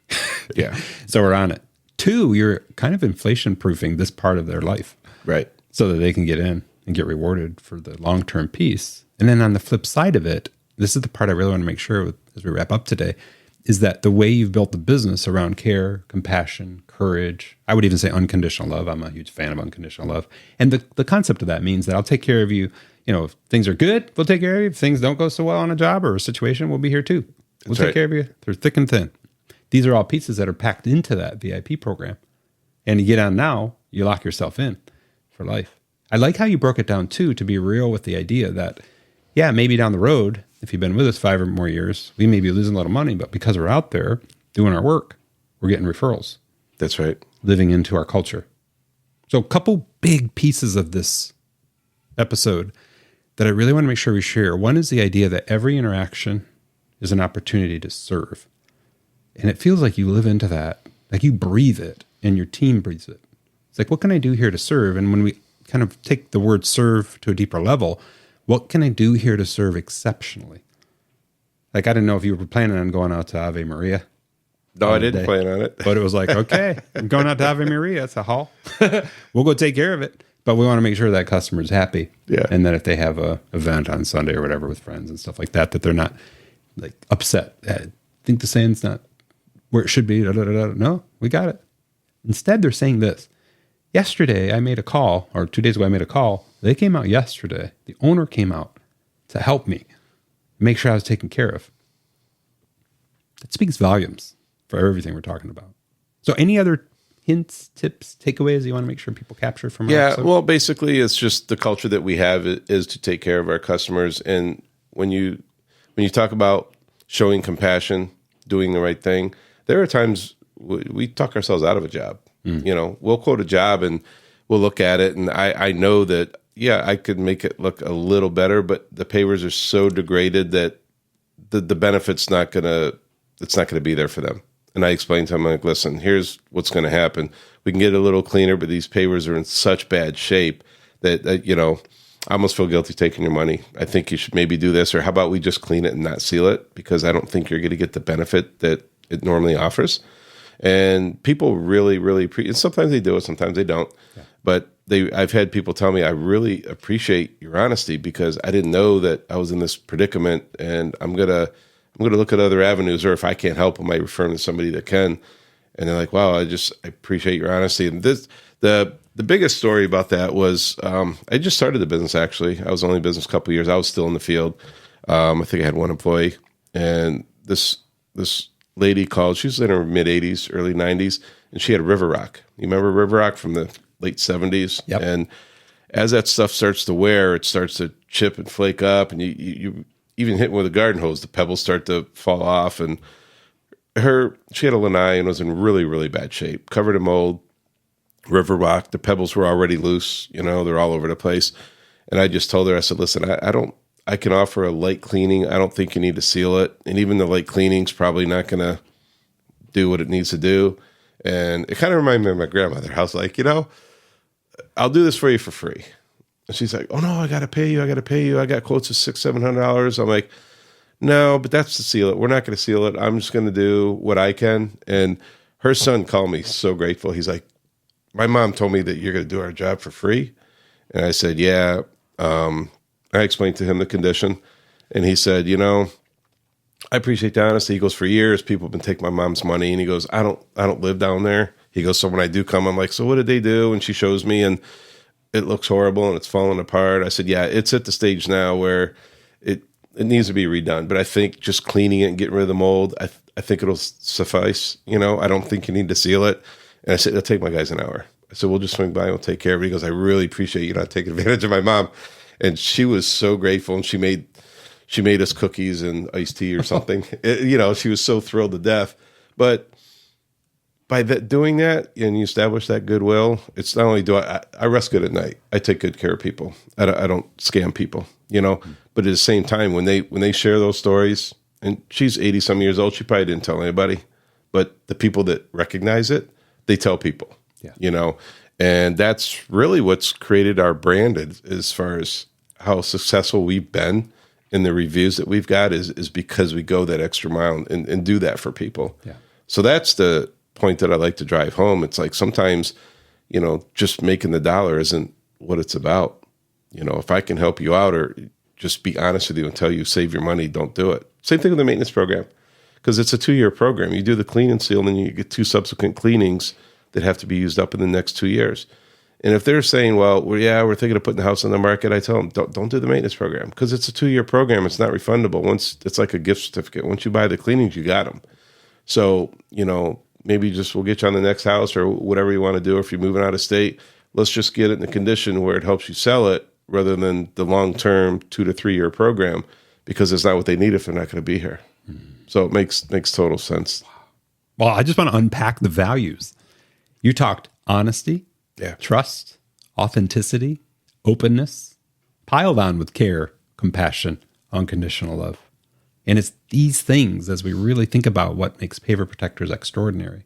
Yeah. So we're on it. 2, you're kind of inflation proofing this part of their life. Right. So that they can get in and get rewarded for the long-term piece. And then on the flip side of it, this is the part I really want to make sure as we wrap up today, is that the way you've built the business around care, compassion, courage, I would even say unconditional love. I'm a huge fan of unconditional love. And the concept of that means that I'll take care of you. If things are good, we'll take care of you. If things don't go so well on a job or a situation, we'll be here too. We'll take care of you through thick and thin. These are all pieces that are packed into that VIP program. And you get on now, you lock yourself in for life. I like how you broke it down too, to be real with the idea that, yeah, maybe down the road, if you've been with us 5 or more years, we may be losing a lot of money, but because we're out there doing our work, we're getting referrals. That's right. Living into our culture. So a couple big pieces of this episode that I really want to make sure we share. One is the idea that every interaction is an opportunity to serve. And it feels like you live into that, like you breathe it and your team breathes it. It's like, what can I do here to serve? And when we kind of take the word serve to a deeper level, what can I do here to serve exceptionally? Like, I didn't know if you were planning on going out to Ave Maria. No, I didn't plan on it. But it was like, okay, I'm going out to Ave Maria. It's a haul. We'll go take care of it. But we want to make sure that customer's happy. Yeah. And that if they have a event on Sunday or whatever with friends and stuff like that, that they're not like upset. I think the saying's not where it should be. Da, da, da, da. No, we got it. Instead, they're saying this. Yesterday, I made a call, or 2 days ago, I made a call. They came out yesterday. The owner came out to help me make sure I was taken care of. That speaks volumes for everything we're talking about. So any other hints, tips, takeaways you want to make sure people capture from our episode? Well, basically, it's just the culture that we have is to take care of our customers. And when you talk about showing compassion, doing the right thing, there are times we talk ourselves out of a job. We'll quote a job and we'll look at it, and I know that, yeah, I could make it look a little better, but the pavers are so degraded that the benefit's not gonna be there for them. And I explained to them, like, listen, here's what's going to happen. We can get it a little cleaner, but these pavers are in such bad shape that I almost feel guilty taking your money. I think you should maybe do this, or how about we just clean it and not seal it, because I don't think you're going to get the benefit that it normally offers. And people really, really and sometimes they do it, sometimes they don't. Yeah. But I've had people tell me, I really appreciate your honesty, because I didn't know that I was in this predicament, and I'm gonna look at other avenues, or if I can't help, I might refer them to somebody that can. And they're like, wow, I appreciate your honesty. And the biggest story about that was I just started the business, actually. I was only in business a couple of years. I was still in the field. I think I had one employee, and this lady called. She was in her mid-80s, early 90s, and she had River Rock. You remember River Rock from the late 70s? Yep. And as that stuff starts to wear, it starts to chip and flake up, and you even hit with a garden hose, the pebbles start to fall off. And she had a lanai and was in really, really bad shape, covered in mold, River Rock. The pebbles were already loose, they're all over the place. And I just told her, I said, listen, I can offer a light cleaning. I don't think you need to seal it. And even the light cleaning's probably not going to do what it needs to do. And it kind of reminded me of my grandmother. I was like, I'll do this for you for free. And she's like, oh no, I got to pay you. I got quotes of $600-700. I'm like, no, but that's to seal it. We're not going to seal it. I'm just going to do what I can. And her son called me so grateful. He's like, my mom told me that you're going to do our job for free. And I said, yeah. I explained to him the condition. And he said, I appreciate the honesty. He goes, for years, people have been taking my mom's money. And he goes, I don't live down there. He goes, so when I do come, I'm like, so what did they do? And she shows me, and it looks horrible and it's falling apart. I said, yeah, it's at the stage now where it needs to be redone. But I think just cleaning it and getting rid of the mold, I think it'll suffice. I don't think you need to seal it. And I said, it'll take my guys an hour. I said, we'll just swing by and we'll take care of it. He goes, I really appreciate you not taking advantage of my mom. And she was so grateful. And she made us cookies and iced tea or something. She was so thrilled to death. But by doing that, and you establish that goodwill, it's not only do I rest good at night. I take good care of people. I don't scam people, But at the same time, when they share those stories, and she's 80 some years old, she probably didn't tell anybody, but the people that recognize it, they tell people. Yeah. And that's really what's created our brand as far as how successful we've been in the reviews that we've got is because we go that extra mile and do that for people. Yeah. So that's the point that I like to drive home. It's like sometimes, just making the dollar isn't what it's about. If I can help you out or just be honest with you and tell you save your money, don't do it. Same thing with the maintenance program, because it's a 2-year program. You do the clean and seal, and then you get 2 subsequent cleanings that have to be used up in the next 2 years. And if they're saying, well, we're thinking of putting the house on the market, I tell them, don't do the maintenance program, because it's a 2-year program. It's not refundable. Once it's like a gift certificate. Once you buy the cleanings, you got them. So, maybe we'll get you on the next house or whatever you want to do. If you're moving out of state, let's just get it in the condition where it helps you sell it rather than the long-term 2 to 3 year program, because it's not what they need if they're not going to be here. So it makes total sense. Well, I just want to unpack the values. You talked honesty, trust, authenticity, openness, piled on with care, compassion, unconditional love. And it's these things, as we really think about what makes Paver Protectors extraordinary,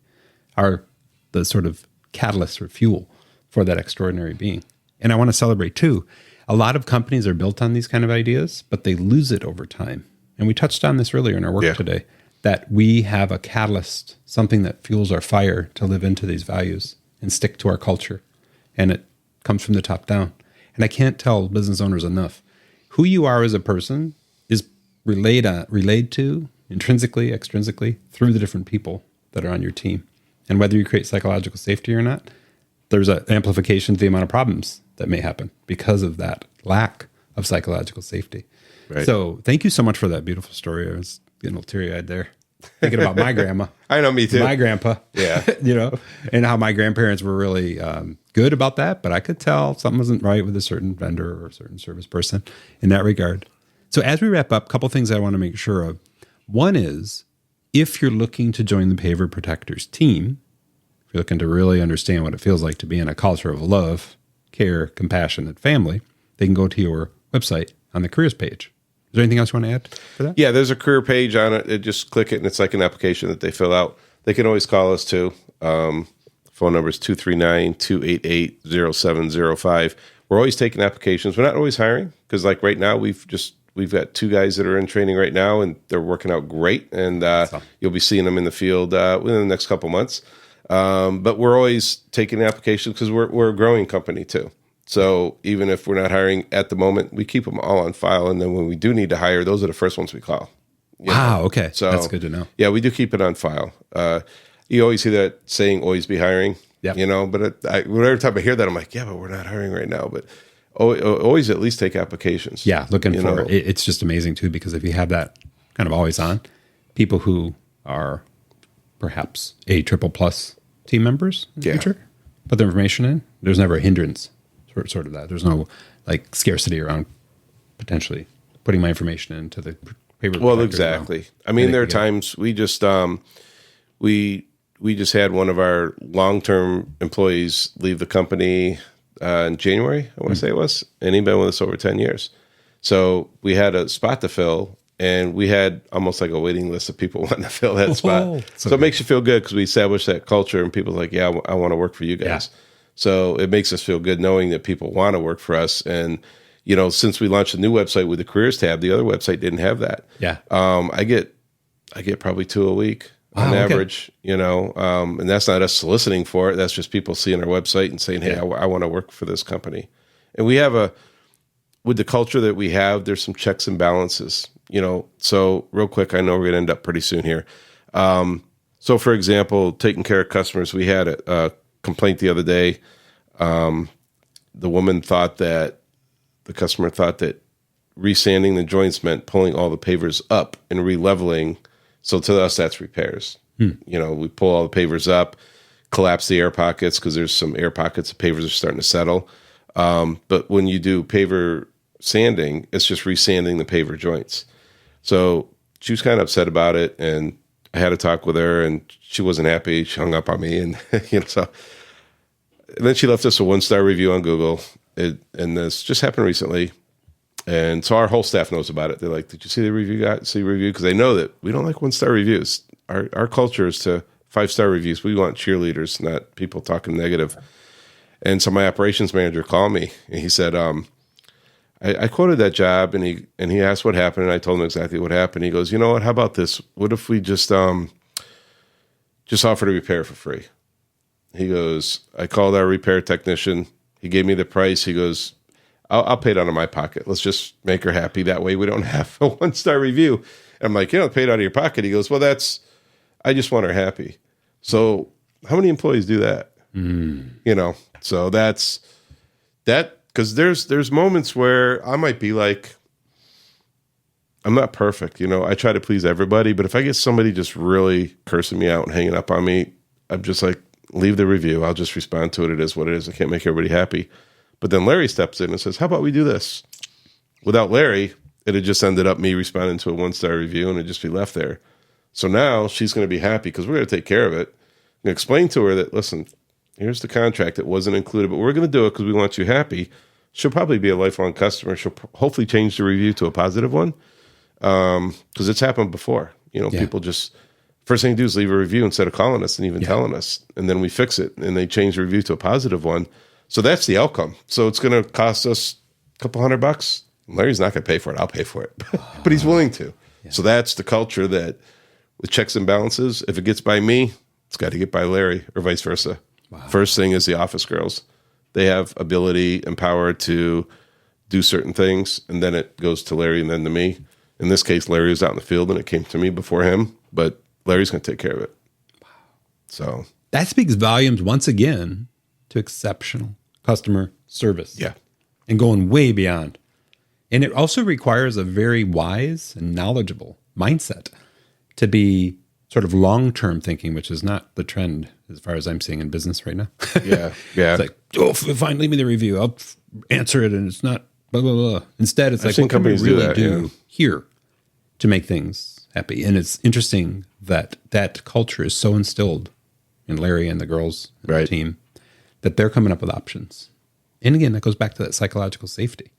are the sort of catalyst or fuel for that extraordinary being. And I want to celebrate too. A lot of companies are built on these kind of ideas, but they lose it over time. And we touched on this earlier in our work today, that we have a catalyst, something that fuels our fire to live into these values and stick to our culture. And it comes from the top down. And I can't tell business owners enough. Who you are as a person is relayed to intrinsically, extrinsically through the different people that are on your team. And whether you create psychological safety or not, there's an amplification to the amount of problems that may happen because of that lack of psychological safety. Right. So thank you so much for that beautiful story. I was getting a little teary-eyed there, thinking about my grandma. I know, me too. My grandpa. Yeah. And how my grandparents were really good about that, but I could tell something wasn't right with a certain vendor or a certain service person in that regard. So as we wrap up, a couple things I want to make sure of. One is, if you're looking to join the Paver Protectors team, if you're looking to really understand what it feels like to be in a culture of love, care, compassion, and family, they can go to your website on the careers page. Is there anything else you want to add for that? Yeah, there's a career page on it. Just click it, and it's like an application that they fill out. They can always call us too. Phone number is 239-288-0705. We're always taking applications. We're not always hiring, because like right now we've got 2 guys that are in training right now, and they're working out great. And you'll be seeing them in the field within the next couple months. But we're always taking applications because we're a growing company too. So even if we're not hiring at the moment, we keep them all on file. And then when we do need to hire, those are the first ones we call. Wow. Okay. So that's good to know. Yeah, we do keep it on file. You always hear that saying, always be hiring, but every time I hear that, I'm like, yeah, but we're not hiring right now. But always at least take applications. Yeah. Looking for it. It's just amazing too, because if you have that kind of always on, people who are perhaps A+ team members in the future, put their information in, there's never a hindrance. Sort of that. There's no like scarcity around potentially putting my information into the paper. Well, exactly. I mean, there are times we just we just had one of our long-term employees leave the company in January, I want to say it was, and he'd been with us over 10 years. So we had a spot to fill, and we had almost like a waiting list of people wanting to fill that spot. So it makes you feel good because we established that culture, and people are like, yeah, I want to work for you guys. Yeah. So it makes us feel good knowing that people want to work for us. And, since we launched a new website with the careers tab, the other website didn't have that. Yeah. I get probably 2 a week on average, and that's not us soliciting for it. That's just people seeing our website and saying, hey, I want to work for this company. And we have with the culture that we have, there's some checks and balances, So real quick, I know we're going to end up pretty soon here. So for example, taking care of customers, we had a complaint the other day. The customer thought that resanding the joints meant pulling all the pavers up and re-leveling. So to us, that's repairs. We pull all the pavers up, collapse the air pockets because there's some air pockets. The pavers are starting to settle. But when you do paver sanding, it's just resanding the paver joints. So she was kind of upset about it, and I had a talk with her, and she wasn't happy. She hung up on me, and so. And then she left us a 1-star review on Google, and this just happened recently. And so our whole staff knows about it. They're like, "Did you see the review? Because they know that we don't like 1-star reviews. Our culture is to 5-star reviews. We want cheerleaders, not people talking negative." And so my operations manager called me, and he said, I quoted that job, and he asked what happened, and I told him exactly what happened. He goes, "You know what? How about this? What if we just offered a repair for free?" He goes, "I called our repair technician. He gave me the price. He goes, I'll pay it out of my pocket. Let's just make her happy. That way we don't have a 1-star review." And I'm like, pay it out of your pocket. He goes, "Well, I just want her happy." So how many employees do that? So that's that, because there's moments where I might be like, I'm not perfect. I try to please everybody, but if I get somebody just really cursing me out and hanging up on me, I'm just like, leave the review. I'll just respond to it. It is what it is. I can't make everybody happy. But then Larry steps in and says, "How about we do this?" Without Larry, it had just ended up me responding to a 1-star review, and it'd just be left there. So now she's going to be happy because we're going to take care of it. And explain to her that, listen, here's the contract. It wasn't included, but we're going to do it because we want you happy. She'll probably be a lifelong customer. She'll hopefully change the review to a positive one, because it's happened before. People just, first thing to do is leave a review instead of calling us and even telling us. And then we fix it, and they change the review to a positive one. So that's the outcome. So it's going to cost us a couple $100. Larry's not going to pay for it. I'll pay for it. But he's willing to. Yeah. So that's the culture that, with checks and balances, if it gets by me, it's got to get by Larry, or vice versa. Wow. First thing is the office girls. They have ability and power to do certain things, and then it goes to Larry and then to me. In this case, Larry was out in the field, and it came to me before him, but Larry's going to take care of it. Wow. So that speaks volumes once again to exceptional customer service. Yeah. And going way beyond. And it also requires a very wise and knowledgeable mindset to be sort of long-term thinking, which is not the trend as far as I'm seeing in business right now. Yeah. It's like, fine, leave me the review. I'll answer it, and it's not blah, blah, blah. Instead, it's like, what can we really do here to make things happy? And it's interesting that that culture is so instilled in Larry and the girls and the team that they're coming up with options. And again, that goes back to that psychological safety.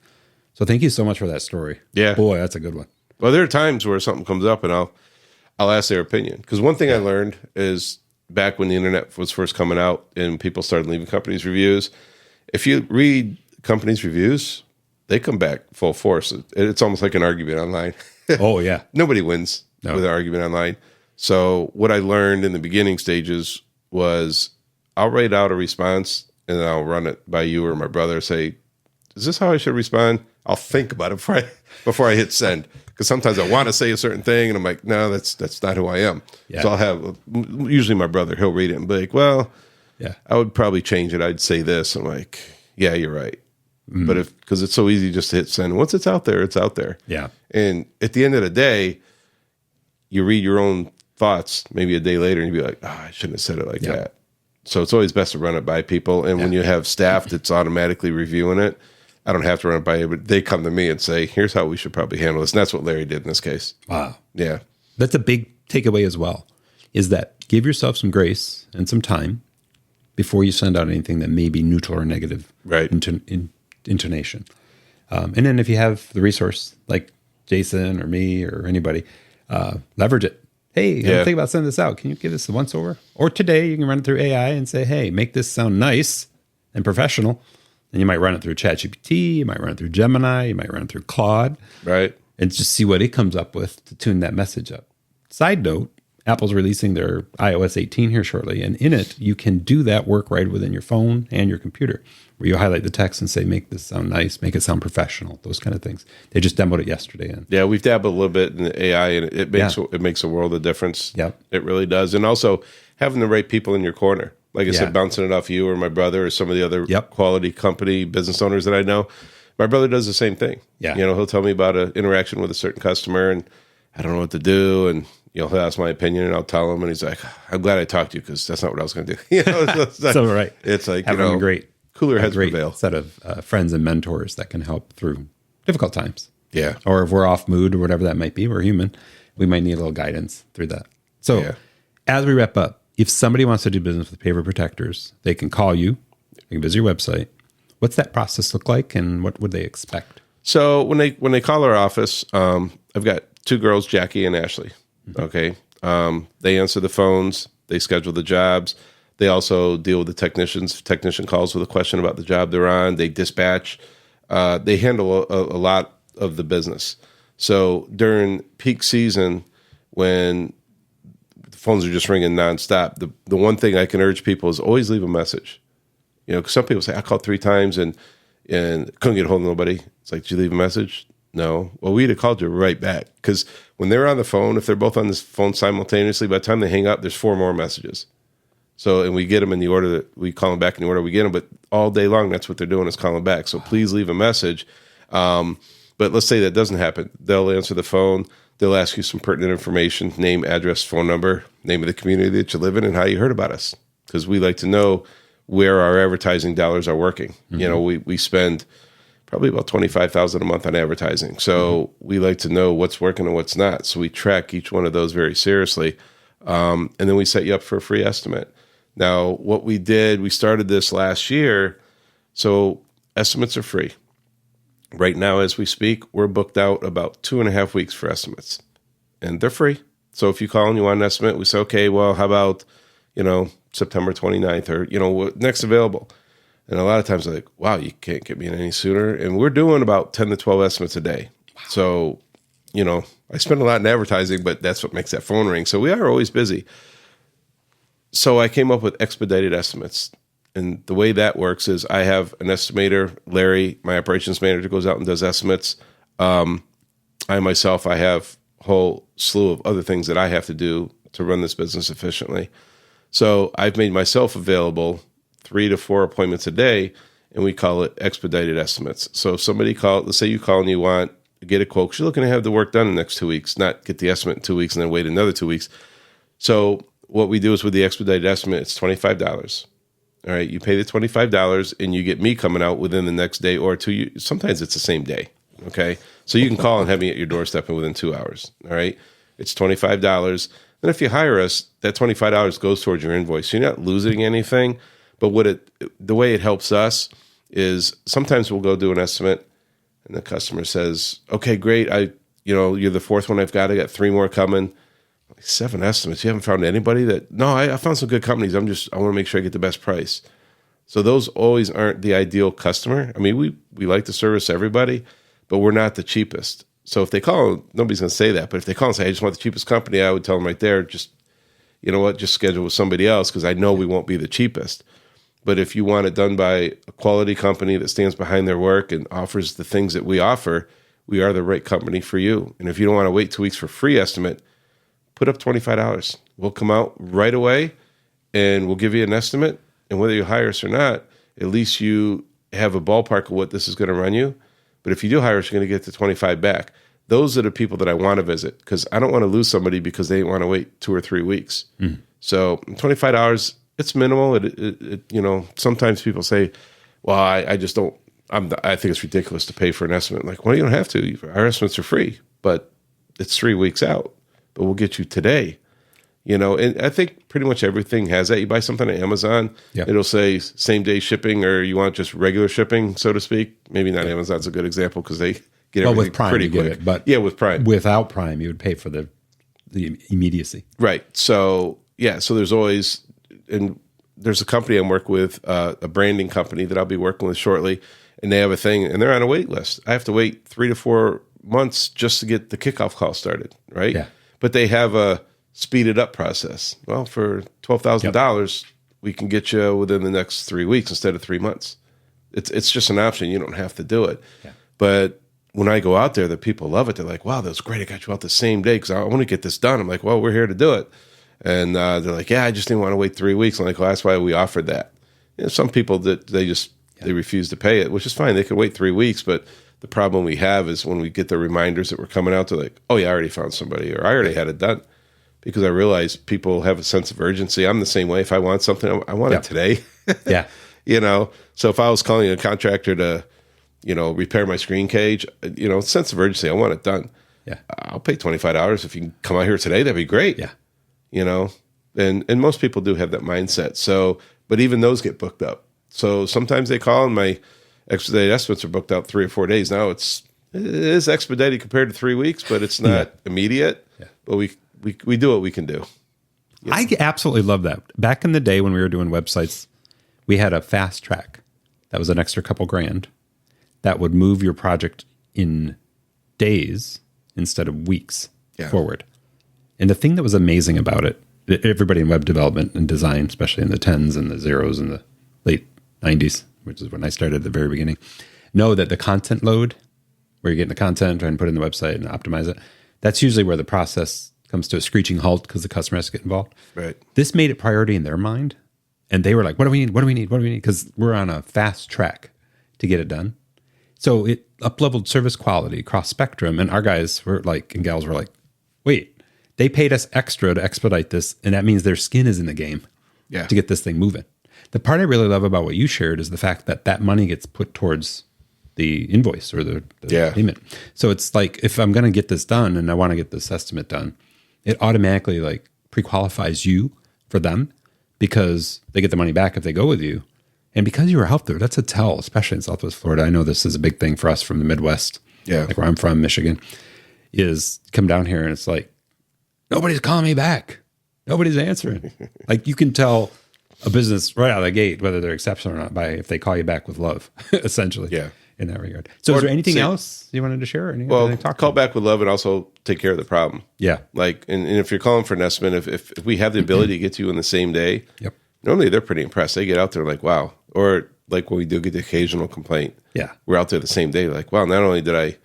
So thank you so much for that story. Yeah. Boy, that's a good one. Well, there are times where something comes up, and I'll ask their opinion. Because one thing I learned is back when the internet was first coming out and people started leaving companies' reviews, if you read companies' reviews, they come back full force. It's almost like an argument online. Oh, yeah. Nobody wins with an argument online. So what I learned in the beginning stages was I'll write out a response, and then I'll run it by you or my brother, say, is this how I should respond? I'll think about it before I hit send. Because sometimes I want to say a certain thing, and I'm like, no, that's not who I am. Yeah. So I'll have, usually my brother, he'll read it and be like, well, I would probably change it. I'd say this. I'm like, yeah, you're right. Mm. But because it's so easy just to hit send. Once it's out there, it's out there. Yeah. And at the end of the day, you read your own thoughts maybe a day later, and you'd be like, I shouldn't have said it like that. So it's always best to run it by people. And when you have staff that's automatically reviewing it, I don't have to run it by you, but they come to me and say, here's how we should probably handle this. And that's what Larry did in this case. Wow. Yeah. That's a big takeaway as well, is that give yourself some grace and some time before you send out anything that may be neutral or negative intonation. And then if you have the resource like Jason or me or anybody, leverage it. Hey, I'm thinking about sending this out. Can you give this a once over? Or today you can run it through AI and say, hey, make this sound nice. and professional, then you might run it through ChatGPT, you might run it through Gemini, you might run it through Claude, Right. and just see what it comes up with to tune that message up. Side note, Apple's releasing their iOS 18 here shortly, and in it, you can do that work right within your phone and your computer, where you highlight the text and say, make this sound nice, make it sound professional, those kind of things. They just demoed it yesterday. And Yeah, we've dabbled a little bit in the AI, and it makes a world of difference. Yep. It really does. And also having the right people in your corner. Like I Yeah. said, bouncing it off you or my brother or some of the other Yep. quality company business owners that I know. My brother does the same thing. Yeah. You know, he'll tell me about an interaction with a certain customer, and I don't know what to do, and he'll ask my opinion, and I'll tell him, and he's like, "I'm glad I talked to you because that's not what I was going to do." You know, it's like, so right. It's like Having a great, cooler heads great prevail. set of friends and mentors that can help through difficult times. Yeah. Or if we're off mood or whatever that might be, we're human. We might need a little guidance through that. So Yeah. as we wrap up, if somebody wants to do business with Paver Protectors, they can call you, they can visit your website. What's that process look like, and what would they expect? So when they call our office, I've got two girls, Jackie and Ashley. Okay, they answer the phones, they schedule the jobs. They also deal with the technicians. Technician calls with a question about the job they're on. They dispatch. They handle a lot of the business. So during peak season, when the phones are just ringing nonstop, the one thing I can urge people is always leave a message. You know, 'cause some people say, I called 3 times and couldn't get a hold of nobody. It's like, did you leave a message? No. Well, we'd have called you right back. Because when they're on the phone, if they're both on this phone simultaneously, by the time they hang up, there's 4 more messages. So, and we get them in the order that we call them back in the order we get them, but all day long, that's what they're doing is calling back. So please leave a message. But let's say that doesn't happen. They'll answer the phone. They'll ask you some pertinent information, name, address, phone number, name of the community that you live in, and how you heard about us. Because we like to know where our advertising dollars are working. Mm-hmm. You know, we spend probably about $25,000 a month on advertising. So we like to know what's working and what's not. So we track each one of those very seriously. And then we set you up for a free estimate. Now, what we did, we started this last year. So estimates are free. Right now, as we speak, we're booked out about 2.5 weeks for estimates. And they're free. So if you call and you want an estimate, we say, okay, well, how about, September 29th or, next available. And a lot of times they're like, wow, you can't get me in any sooner. And we're doing about 10 to 12 estimates a day. Wow. So, I spend a lot in advertising, but that's what makes that phone ring. So we are always busy. So I came up with expedited estimates. And the way that works is I have an estimator, Larry, my operations manager, goes out and does estimates. I myself, I have a whole slew of other things that I have to do to run this business efficiently. So I've made myself available 3 to 4 appointments a day, and we call it expedited estimates. So if somebody let's say you call and you want to get a quote, 'cause you're looking to have the work done in the next 2 weeks, not get the estimate in 2 weeks and then wait another 2 weeks. So what we do is with the expedited estimate, it's $25. All right, you pay the $25 and you get me coming out within the next day or 2. Sometimes it's the same day. Okay, so you can call and have me at your doorstep within 2 hours. All right, it's $25. Then if you hire us, that $25 goes towards your invoice. So you're not losing anything. But the way it helps us is sometimes we'll go do an estimate, and the customer says, "Okay, great. You're the 4th one I've got. I got 3 more coming." 7 estimates. You haven't found anybody that? No, I found some good companies. I want to make sure I get the best price. So those always aren't the ideal customer. I mean, we like to service everybody, but we're not the cheapest. So if they call, nobody's going to say that. But if they call and say, I just want the cheapest company, I would tell them right there, just, just schedule with somebody else because I know we won't be the cheapest. But if you want it done by a quality company that stands behind their work and offers the things that we offer, we are the right company for you. And if you don't want to wait 2 weeks for a free estimate, put up $25. We'll come out right away and we'll give you an estimate. And whether you hire us or not, at least you have a ballpark of what this is going to run you. But if you do hire us, you're going to get the $25 back. Those are the people that I want to visit because I don't want to lose somebody because they want to wait 2 or 3 weeks. Mm. So $25, it's minimal. It sometimes people say, well, I just don't, I think it's ridiculous to pay for an estimate. Like, well, you don't have to. Our estimates are free, but it's 3 weeks out. But we'll get you today, and I think pretty much everything has that. You buy something on Amazon, It'll say same day shipping, or you want just regular shipping, so to speak. Maybe not Amazon's a good example because they get everything with Prime, pretty you quick. get it, but with Prime, without Prime, you would pay for the immediacy. Right. So so there's always, and there's a company I'm working with, a branding company that I'll be working with shortly, and they have a thing, and they're on a wait list. I have to wait 3 to 4 months just to get the kickoff call started, right? Yeah. But they have a speeded up process. Well, for $12,000, we can get you within the next 3 weeks instead of 3 months. It's just an option. You don't have to do it. Yeah. But when I go out there, the people love it. They're like, wow, that was great. I got you out the same day because I want to get this done. I'm like, well, we're here to do it. And they're like, yeah, I just didn't want to wait 3 weeks. I'm like, well, that's why we offered that. Some people that they refuse to pay it, which is fine. They could wait 3 weeks. But the problem we have is when we get the reminders that we're coming out, they're like, oh, yeah, I already found somebody, or I already had it done. Because I realize people have a sense of urgency. I'm the same way. If I want something, I want it today. Yeah. So if I was calling a contractor to, repair my screen cage, sense of urgency, I want it done. Yeah. I'll pay $25 if you can come out here today. That'd be great. Yeah. And most people do have that mindset. So, but even those get booked up. So sometimes they call and my expedited estimates are booked out 3 or 4 days. Now it is expedited compared to 3 weeks, but it's not immediate. Yeah. But we do what we can do. I absolutely love that. Back in the day when we were doing websites, we had a fast track that was an extra couple grand that would move your project in days instead of weeks forward. And the thing that was amazing about it, everybody in web development and design, especially in the 10s and the zeros and the late 90s, which is when I started at the very beginning, know that the content load, where you're getting the content, trying to put it in the website and optimize it, that's usually where the process comes to a screeching halt because the customer has to get involved. Right. This made it priority in their mind. And they were like, what do we need? What do we need? What do we need? Because we're on a fast track to get it done. So it up-leveled service quality across spectrum. And our guys were like, and gals were like, wait, they paid us extra to expedite this. And that means their skin is in the game to get this thing moving. The part I really love about what you shared is the fact that that money gets put towards the invoice or the payment. So it's like, if I'm going to get this done and I want to get this estimate done, it automatically like pre-qualifies you for them because they get the money back if they go with you. And because you were out there, that's a tell, especially in Southwest Florida. I know this is a big thing for us from the Midwest, like where I'm from, Michigan, is come down here and it's like, nobody's calling me back. Nobody's answering. Like you can tell a business right out of the gate, whether they're exceptional or not, by if they call you back with love, essentially. Yeah. In that regard. So is there anything else you wanted to share? Well, call back with love and also take care of the problem. Yeah. Like, and if you're calling for an estimate, if we have the ability to get to you in the same day, normally they're pretty impressed. They get out there like, wow. Or like when we do get the occasional complaint. Yeah. We're out there the same day. Like, wow, not only did I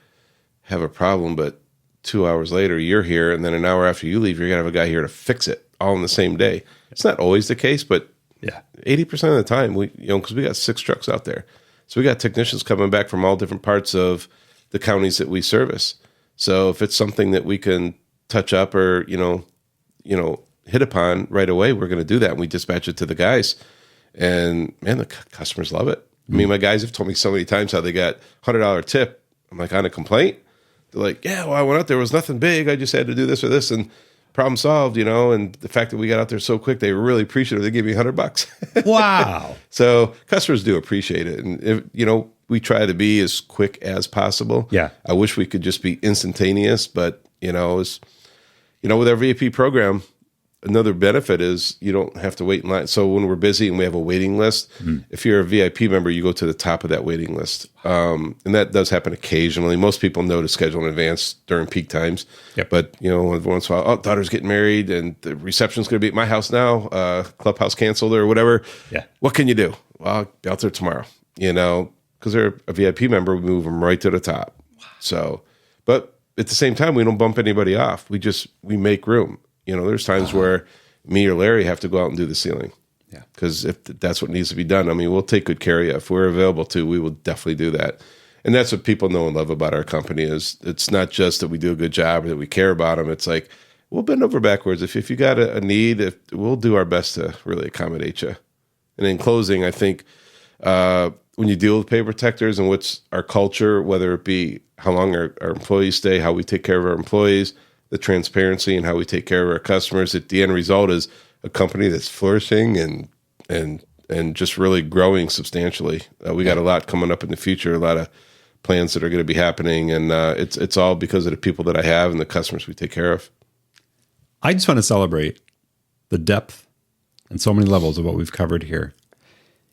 have a problem, but 2 hours later, you're here. And then an hour after you leave, you're going to have a guy here to fix it all in the same day. It's not always the case, but 80% of the time, because we got 6 trucks out there. So we got technicians coming back from all different parts of the counties that we service. So if it's something that we can touch up or, hit upon right away, we're going to do that. And we dispatch it to the guys. And man, the customers love it. I mean, my guys have told me so many times how they got $100 tip. I'm like, on a complaint? They're like, yeah, well, I went out there. It was nothing big. I just had to do this or this. And problem solved, and the fact that we got out there so quick, they were really appreciative. They gave me $100. Wow. So customers do appreciate it. And if, we try to be as quick as possible. Yeah. I wish we could just be instantaneous, but with our VIP program, another benefit is you don't have to wait in line. So when we're busy and we have a waiting list, if you're a VIP member, you go to the top of that waiting list. And that does happen occasionally. Most people know to schedule in advance during peak times. Yep. But, every once in a while, daughter's getting married and the reception's going to be at my house now, clubhouse canceled or whatever. Yeah. What can you do? Well, I'll be out there tomorrow, because they're a VIP member, we move them right to the top. Wow. So, but at the same time, we don't bump anybody off. We make room. There's times where me or Larry have to go out and do the ceiling. Yeah. Because if that's what needs to be done, we'll take good care of you. If we're available to, we will definitely do that. And that's what people know and love about our company is it's not just that we do a good job or that we care about them. It's like, we'll bend over backwards. If you got a need, we'll do our best to really accommodate you. And in closing, I think when you deal with pay protectors and what's our culture, whether it be how long our employees stay, how we take care of our employees, the transparency and how we take care of our customers. The end result is a company that's flourishing and just really growing substantially. We got a lot coming up in the future, a lot of plans that are going to be happening, and it's all because of the people that I have and the customers we take care of. I just want to celebrate the depth on so many levels of what we've covered here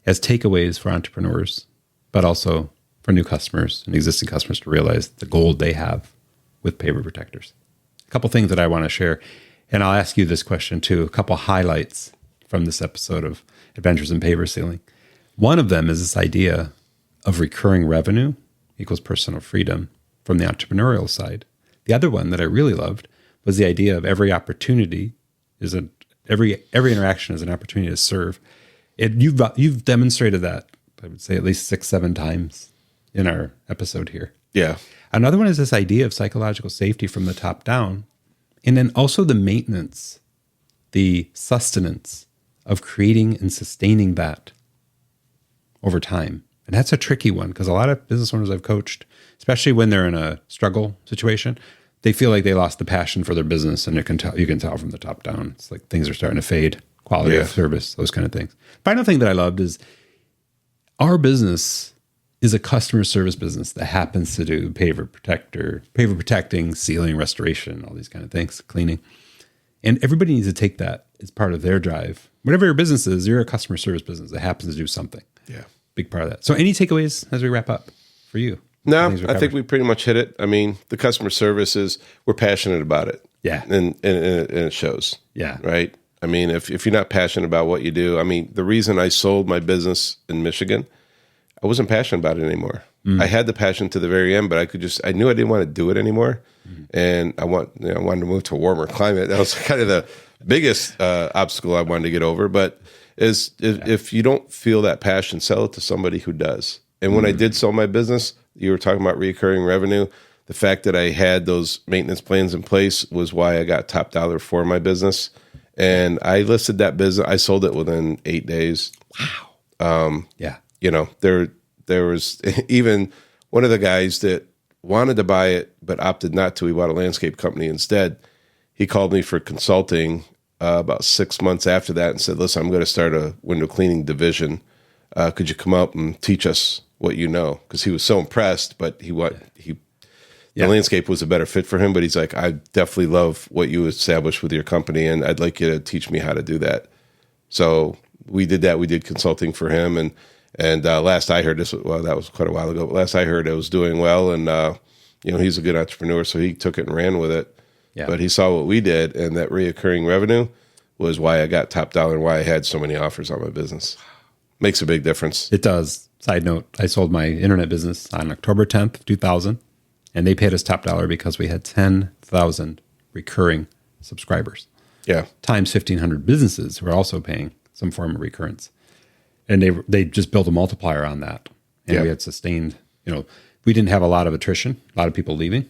as takeaways for entrepreneurs, but also for new customers and existing customers to realize the gold they have with paver protectors. A couple things that I want to share, and I'll ask you this question too, a couple highlights from this episode of Adventures in Paver Sealing. One of them is this idea of recurring revenue equals personal freedom from the entrepreneurial side. The other one that I really loved was the idea of every opportunity is every interaction is an opportunity to serve. You've demonstrated that, I would say, at least 6-7 times in our episode here. Yeah. Another one is this idea of psychological safety from the top down, and then also the maintenance, the sustenance of creating and sustaining that over time. And that's a tricky one because a lot of business owners I've coached, especially when they're in a struggle situation, they feel like they lost the passion for their business, and you can tell from the top down. It's like things are starting to fade, quality of service, those kind of things. Final thing that I loved is our business is a customer service business that happens to do paver protecting, sealing, restoration, all these kind of things, cleaning. And everybody needs to take that as part of their drive. Whatever your business is, you're a customer service business that happens to do something. Yeah. Big part of that. So any takeaways as we wrap up for you? No, I think we pretty much hit it. I mean, the customer service is, we're passionate about it. Yeah. And it shows. Yeah. Right? I mean, if you're not passionate about what you do, I mean, the reason I sold my business in Michigan, I wasn't passionate about it anymore. I had the passion to the very end, but I knew I didn't want to do it anymore. And I wanted to move to a warmer climate. That was kind of the biggest obstacle I wanted to get over. But if you don't feel that passion, sell it to somebody who does. And when I did sell my business, you were talking about recurring revenue. The fact that I had those maintenance plans in place was why I got top dollar for my business. And I listed that business. I sold it within 8 days. Wow. Yeah. You know, there was even one of the guys that wanted to buy it but opted not to. He bought a landscape company instead. He called me for consulting about 6 months after that and said, "Listen, I'm going to start a window cleaning division. Could you come up and teach us what you know?" Because he was so impressed, but the landscape was a better fit for him. But he's like, "I definitely love what you established with your company, and I'd like you to teach me how to do that." So we did that. We did consulting for him, and last I heard, that was quite a while ago. But last I heard, it was doing well, and he's a good entrepreneur, so he took it and ran with it. Yeah. But he saw what we did, and that reoccurring revenue was why I got top dollar and why I had so many offers on my business. Makes a big difference. It does. Side note, I sold my internet business on October 10th, 2000, and they paid us top dollar because we had 10,000 recurring subscribers. Yeah. Times 1,500 businesses who are also paying some form of recurrence. And they just built a multiplier on that. And we had sustained, we didn't have a lot of attrition, a lot of people leaving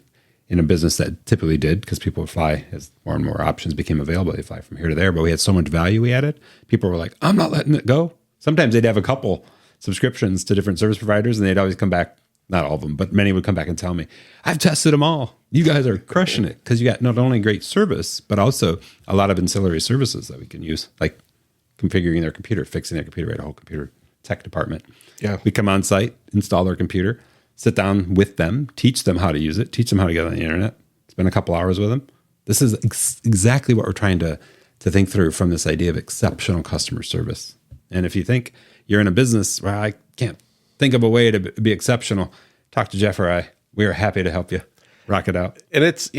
in a business that typically did because people would fly as more and more options became available. They fly from here to there, but we had so much value we added. People were like, "I'm not letting it go." Sometimes they'd have a couple subscriptions to different service providers and they'd always come back, not all of them, but many would come back and tell me, "I've tested them all. You guys are crushing it," because you got not only great service, but also a lot of ancillary services that we can use, like configuring their computer, fixing their computer, right? A whole computer tech department. Yeah. We come on site, install their computer, sit down with them, teach them how to use it, teach them how to get on the internet, spend a couple hours with them. This is exactly what we're trying to think through from this idea of exceptional customer service. And if you think you're in a business where I can't think of a way to be exceptional, talk to Jeff or I. We are happy to help you rock it out. And it's,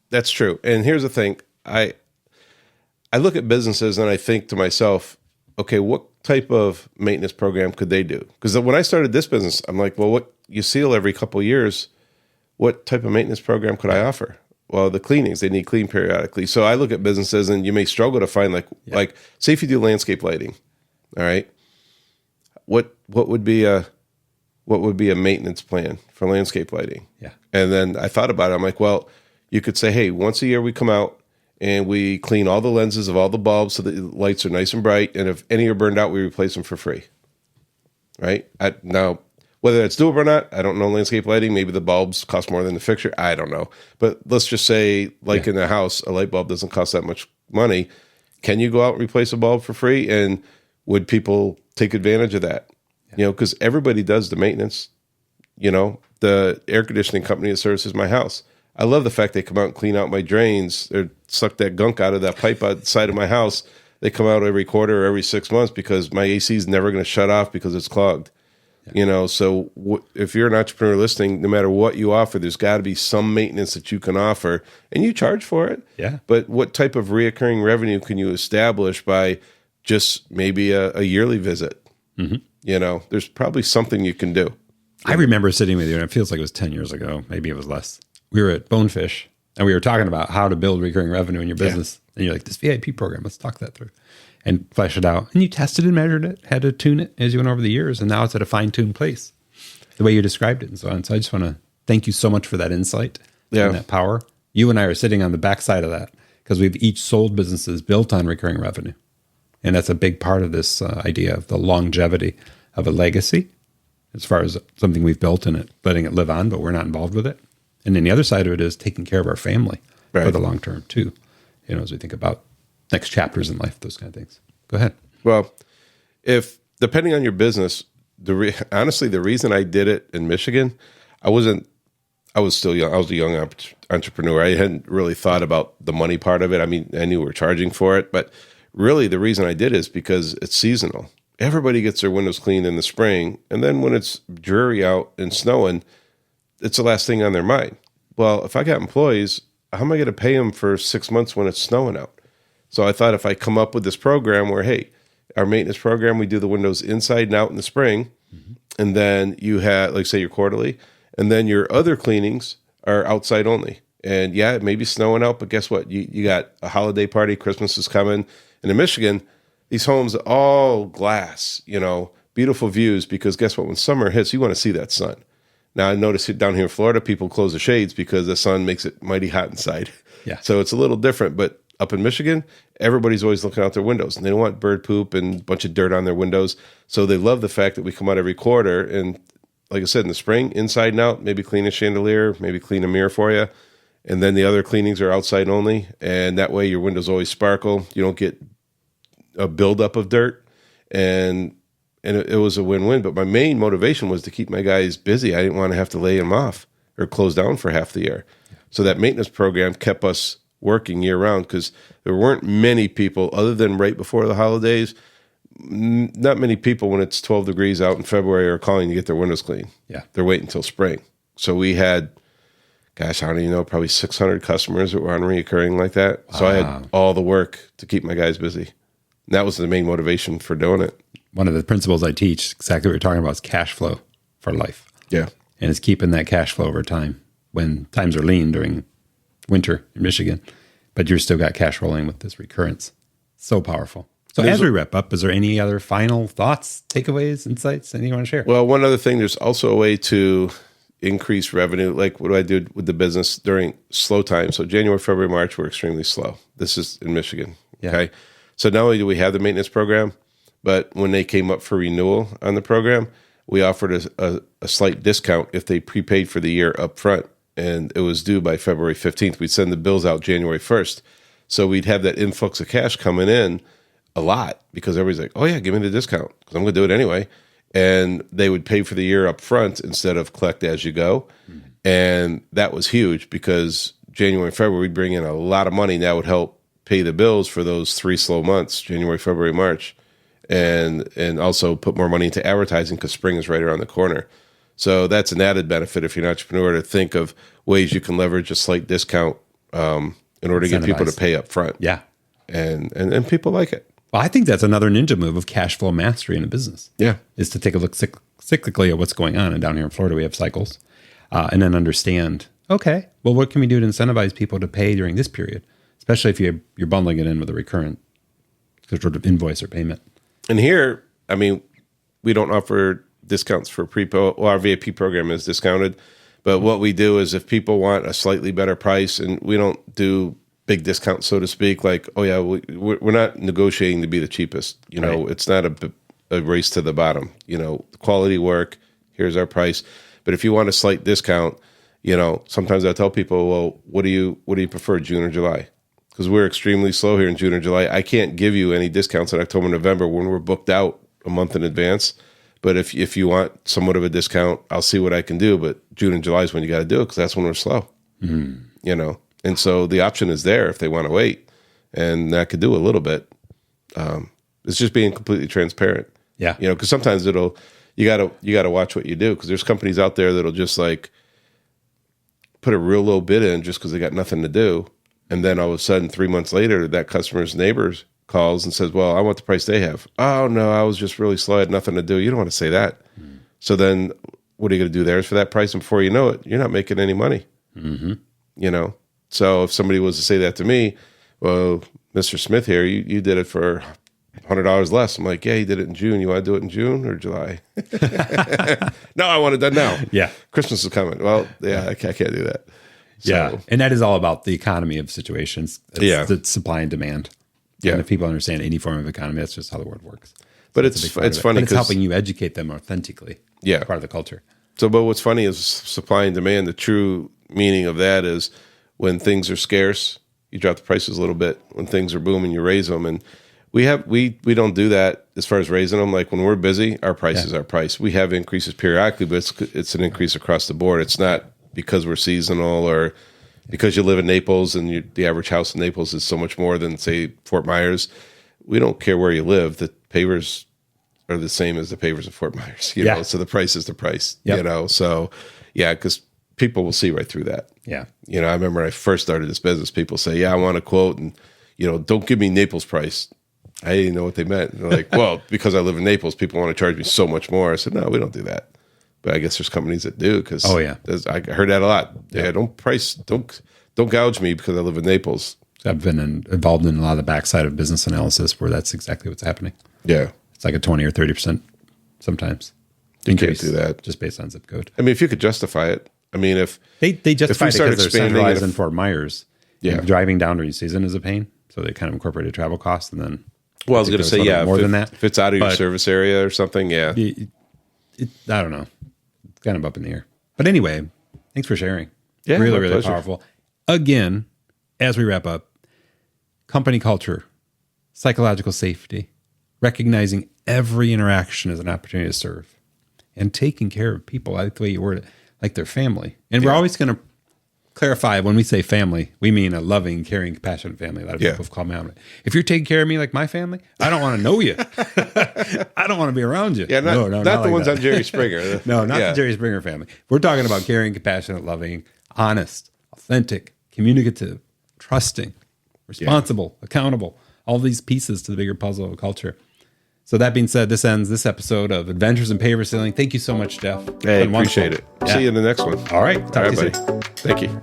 that's true. And here's the thing. I look at businesses and I think to myself, okay, what type of maintenance program could they do? Because when I started this business, I'm like, well, what you seal every couple of years, what type of maintenance program could I offer? Well, the cleanings, they need clean periodically. So I look at businesses and you may struggle to find like say if you do landscape lighting, all right, what would be a maintenance plan for landscape lighting? Yeah. And then I thought about it. I'm like, well, you could say, hey, once a year we come out and we clean all the lenses of all the bulbs so the lights are nice and bright. And if any are burned out, we replace them for free. Right? Now, whether that's doable or not, I don't know landscape lighting. Maybe the bulbs cost more than the fixture. I don't know. But let's just say, like in the house, a light bulb doesn't cost that much money. Can you go out and replace a bulb for free? And would people take advantage of that? Yeah. Because everybody does the maintenance. The air conditioning company that services my house, I love the fact they come out and clean out my drains or suck that gunk out of that pipe outside of my house. they come out every quarter or every 6 months because my AC is never going to shut off because it's clogged. So if you're an entrepreneur listening, no matter what you offer, there's got to be some maintenance that you can offer, and you charge for it. Yeah. But what type of reoccurring revenue can you establish by just maybe a yearly visit? There's probably something you can do. I remember sitting with you, and it feels like it was 10 years ago. Maybe it was less. We were at Bonefish, and we were talking about how to build recurring revenue in your business. Yeah. And you're like, this VIP program, let's talk that through. And flesh it out. And you tested and measured it, had to tune it as you went over the years, and now it's at a fine-tuned place, the way you described it and so on. So I just want to thank you so much for that insight and that power. You and I are sitting on the backside of that because we've each sold businesses built on recurring revenue. And that's a big part of this idea of the longevity of a legacy as far as something we've built and letting it live on, but we're not involved with it. And then the other side of it is taking care of our family for the long term too, as we think about next chapters in life, those kind of things. Go ahead. Well, if depending on your business, honestly, the reason I did it in Michigan, I was still young. I was a young entrepreneur. I hadn't really thought about the money part of it. I mean, I knew we were charging for it, but really the reason I did it is because it's seasonal. Everybody gets their windows cleaned in the spring, and then when it's dreary out and snowing, it's the last thing on their mind. Well, if I got employees, how am I going to pay them for 6 months when it's snowing out? So I thought if I come up with this program where, hey, our maintenance program, we do the windows inside and out in the spring, and then you have, like, say, your quarterly, and then your other cleanings are outside only. And yeah, it may be snowing out, but guess what? You got a holiday party, Christmas is coming, and in Michigan, these homes are all glass, beautiful views, because guess what? When summer hits, you want to see that sun. Now, I notice it down here in Florida, people close the shades because the sun makes it mighty hot inside. Yeah. So it's a little different, but up in Michigan, everybody's always looking out their windows, and they don't want bird poop and a bunch of dirt on their windows. So they love the fact that we come out every quarter, and like I said, in the spring, inside and out, maybe clean a chandelier, maybe clean a mirror for you, and then the other cleanings are outside only, and that way your windows always sparkle. You don't get a buildup of dirt, and it was a win-win. But my main motivation was to keep my guys busy. I didn't want to have to lay them off or close down for half the year. So that maintenance program kept us working year-round because there weren't many people, other than right before the holidays, not many people when it's 12 degrees out in February are calling to get their windows clean. Yeah. They're waiting until spring. So we had, gosh, I don't even know, probably 600 customers that were on reoccurring like that. Wow. So I had all the work to keep my guys busy. And that was the main motivation for doing it. One of the principles I teach, exactly what you're talking about, is cash flow for life. Yeah. And it's keeping that cash flow over time when times are lean during winter in Michigan, but you've still got cash rolling with this recurrence. So powerful. So as we wrap up, is there any other final thoughts, takeaways, insights, anything you want to share? Well, one other thing, there's also a way to increase revenue. Like what do I do with the business during slow time? So January, February, March, we're extremely slow. This is in Michigan. Yeah. Okay. So not only do we have the maintenance program, but when they came up for renewal on the program, we offered a slight discount if they prepaid for the year up front. And it was due by February 15th. We'd send the bills out January 1st. So we'd have that influx of cash coming in a lot because everybody's like, oh, yeah, give me the discount because I'm going to do it anyway. And they would pay for the year up front instead of collect as you go. Mm-hmm. And that was huge because January and February, we'd bring in a lot of money. That would help pay the bills for those 3 slow months, January, February, March, and also put more money into advertising because spring is right around the corner. So that's an added benefit if you're an entrepreneur to think of ways you can leverage a slight discount in order to get people to pay up front. Yeah. And people like it. Well, I think that's another ninja move of cash flow mastery in a business. Yeah. Is to take a look cyclically at what's going on. And down here in Florida, we have cycles. And then understand, okay, well, what can we do to incentivize people to pay during this period? Especially if you're bundling it in with a recurrent sort of invoice or payment. And here, I mean, we don't offer discounts for well, our VIP program is discounted. But what we do is if people want a slightly better price, and we don't do big discounts, so to speak, like, oh, yeah, we're not negotiating to be the cheapest. Right. It's not a race to the bottom. Quality work, here's our price. But if you want a slight discount, sometimes I tell people, well, what do you prefer, June or July? Because we're extremely slow here in June or July. I can't give you any discounts in October, November when we're booked out a month in advance. But if you want somewhat of a discount, I'll see what I can do. But June and July is when you got to do it because that's when we're slow. Mm-hmm. And so the option is there if they want to wait. And I could do a little bit. It's just being completely transparent. Yeah. You know, because sometimes you gotta watch what you do, because there's companies out there that'll just like put a real low bid in just because they got nothing to do, and then all of a sudden 3 months later, that customer's neighbors calls and says, "Well, I want the price they have." "Oh no, I was just really slow. I had nothing to do." You don't want to say that. So then, what are you going to do there for that price? And before you know it, you're not making any money. You know. So if somebody was to say that to me, "Well, Mr. Smith here, you did it for $100 less." I'm like, "Yeah, he did it in June. You want to do it in June or July?" "No, I want it done now." Yeah. "Christmas is coming." "Well, yeah, I can't do that." So, Yeah. And that is all about the economy of situations. It's the supply and demand. Yeah. And if people understand any form of economy, that's just how the world works. But That's a it's big part of it. funny And it's because helping you educate them authentically. Yeah. It's part of the culture. So, but what's funny is supply and demand. The true meaning of that is when things are scarce, you drop the prices a little bit. When things are booming, you raise them. And we don't do that as far as raising them. Like when we're busy, our price is our price. We have increases periodically, but it's an increase across the board. It's not because we're seasonal or because you live in Naples and the average house in Naples is so much more than, say, Fort Myers. We don't care where you live. The pavers are the same as the pavers of Fort Myers, you know, so the price is the price, you know? So yeah, because people will see right through that. Yeah. You know, I remember when I first started this business, people say, "Yeah, I want a quote," and, you know, "Don't give me Naples price." I didn't know what they meant. And they're like, "Well, because I live in Naples, people want to charge me so much more." I said, "No, we don't do that." But I guess there's companies that do, because I heard that a lot. Yeah, don't gouge me because I live in Naples. I've been involved in a lot of the backside of business analysis where that's exactly what's happening. Yeah. It's like a 20 or 30% sometimes. You can't do that. Just based on zip code. I mean, if you could justify it. I mean, if They justify it because they're centralized in if- Fort Myers. Yeah. Driving down during season is a pain. So they kind of incorporated travel costs and then. Well, I was going to say, more than that. If it's out of your But service area or something, yeah. I don't know. It's kind of up in the air. But anyway, thanks for sharing. Yeah, really, my really pleasure. powerful. Again, as we wrap up, company culture, psychological safety, recognizing every interaction as an opportunity to serve, and taking care of people, I like the way you word it, like their family. And we're always going to clarify, when we say family, we mean a loving, caring, compassionate family. A lot of people have called me out. If you're taking care of me like my family, I don't want to know you. I don't want to be around you. Yeah, not the like ones that. on Jerry Springer. No, not the Jerry Springer family. We're talking about caring, compassionate, loving, honest, authentic, communicative, trusting, responsible, accountable, all these pieces to the bigger puzzle of culture. So that being said, this ends this episode of Adventures in Paver Sealing. Thank you so much, Jeff. Hey, appreciate it. See you in the next one. All right. Talk to you soon. Buddy. Thank you.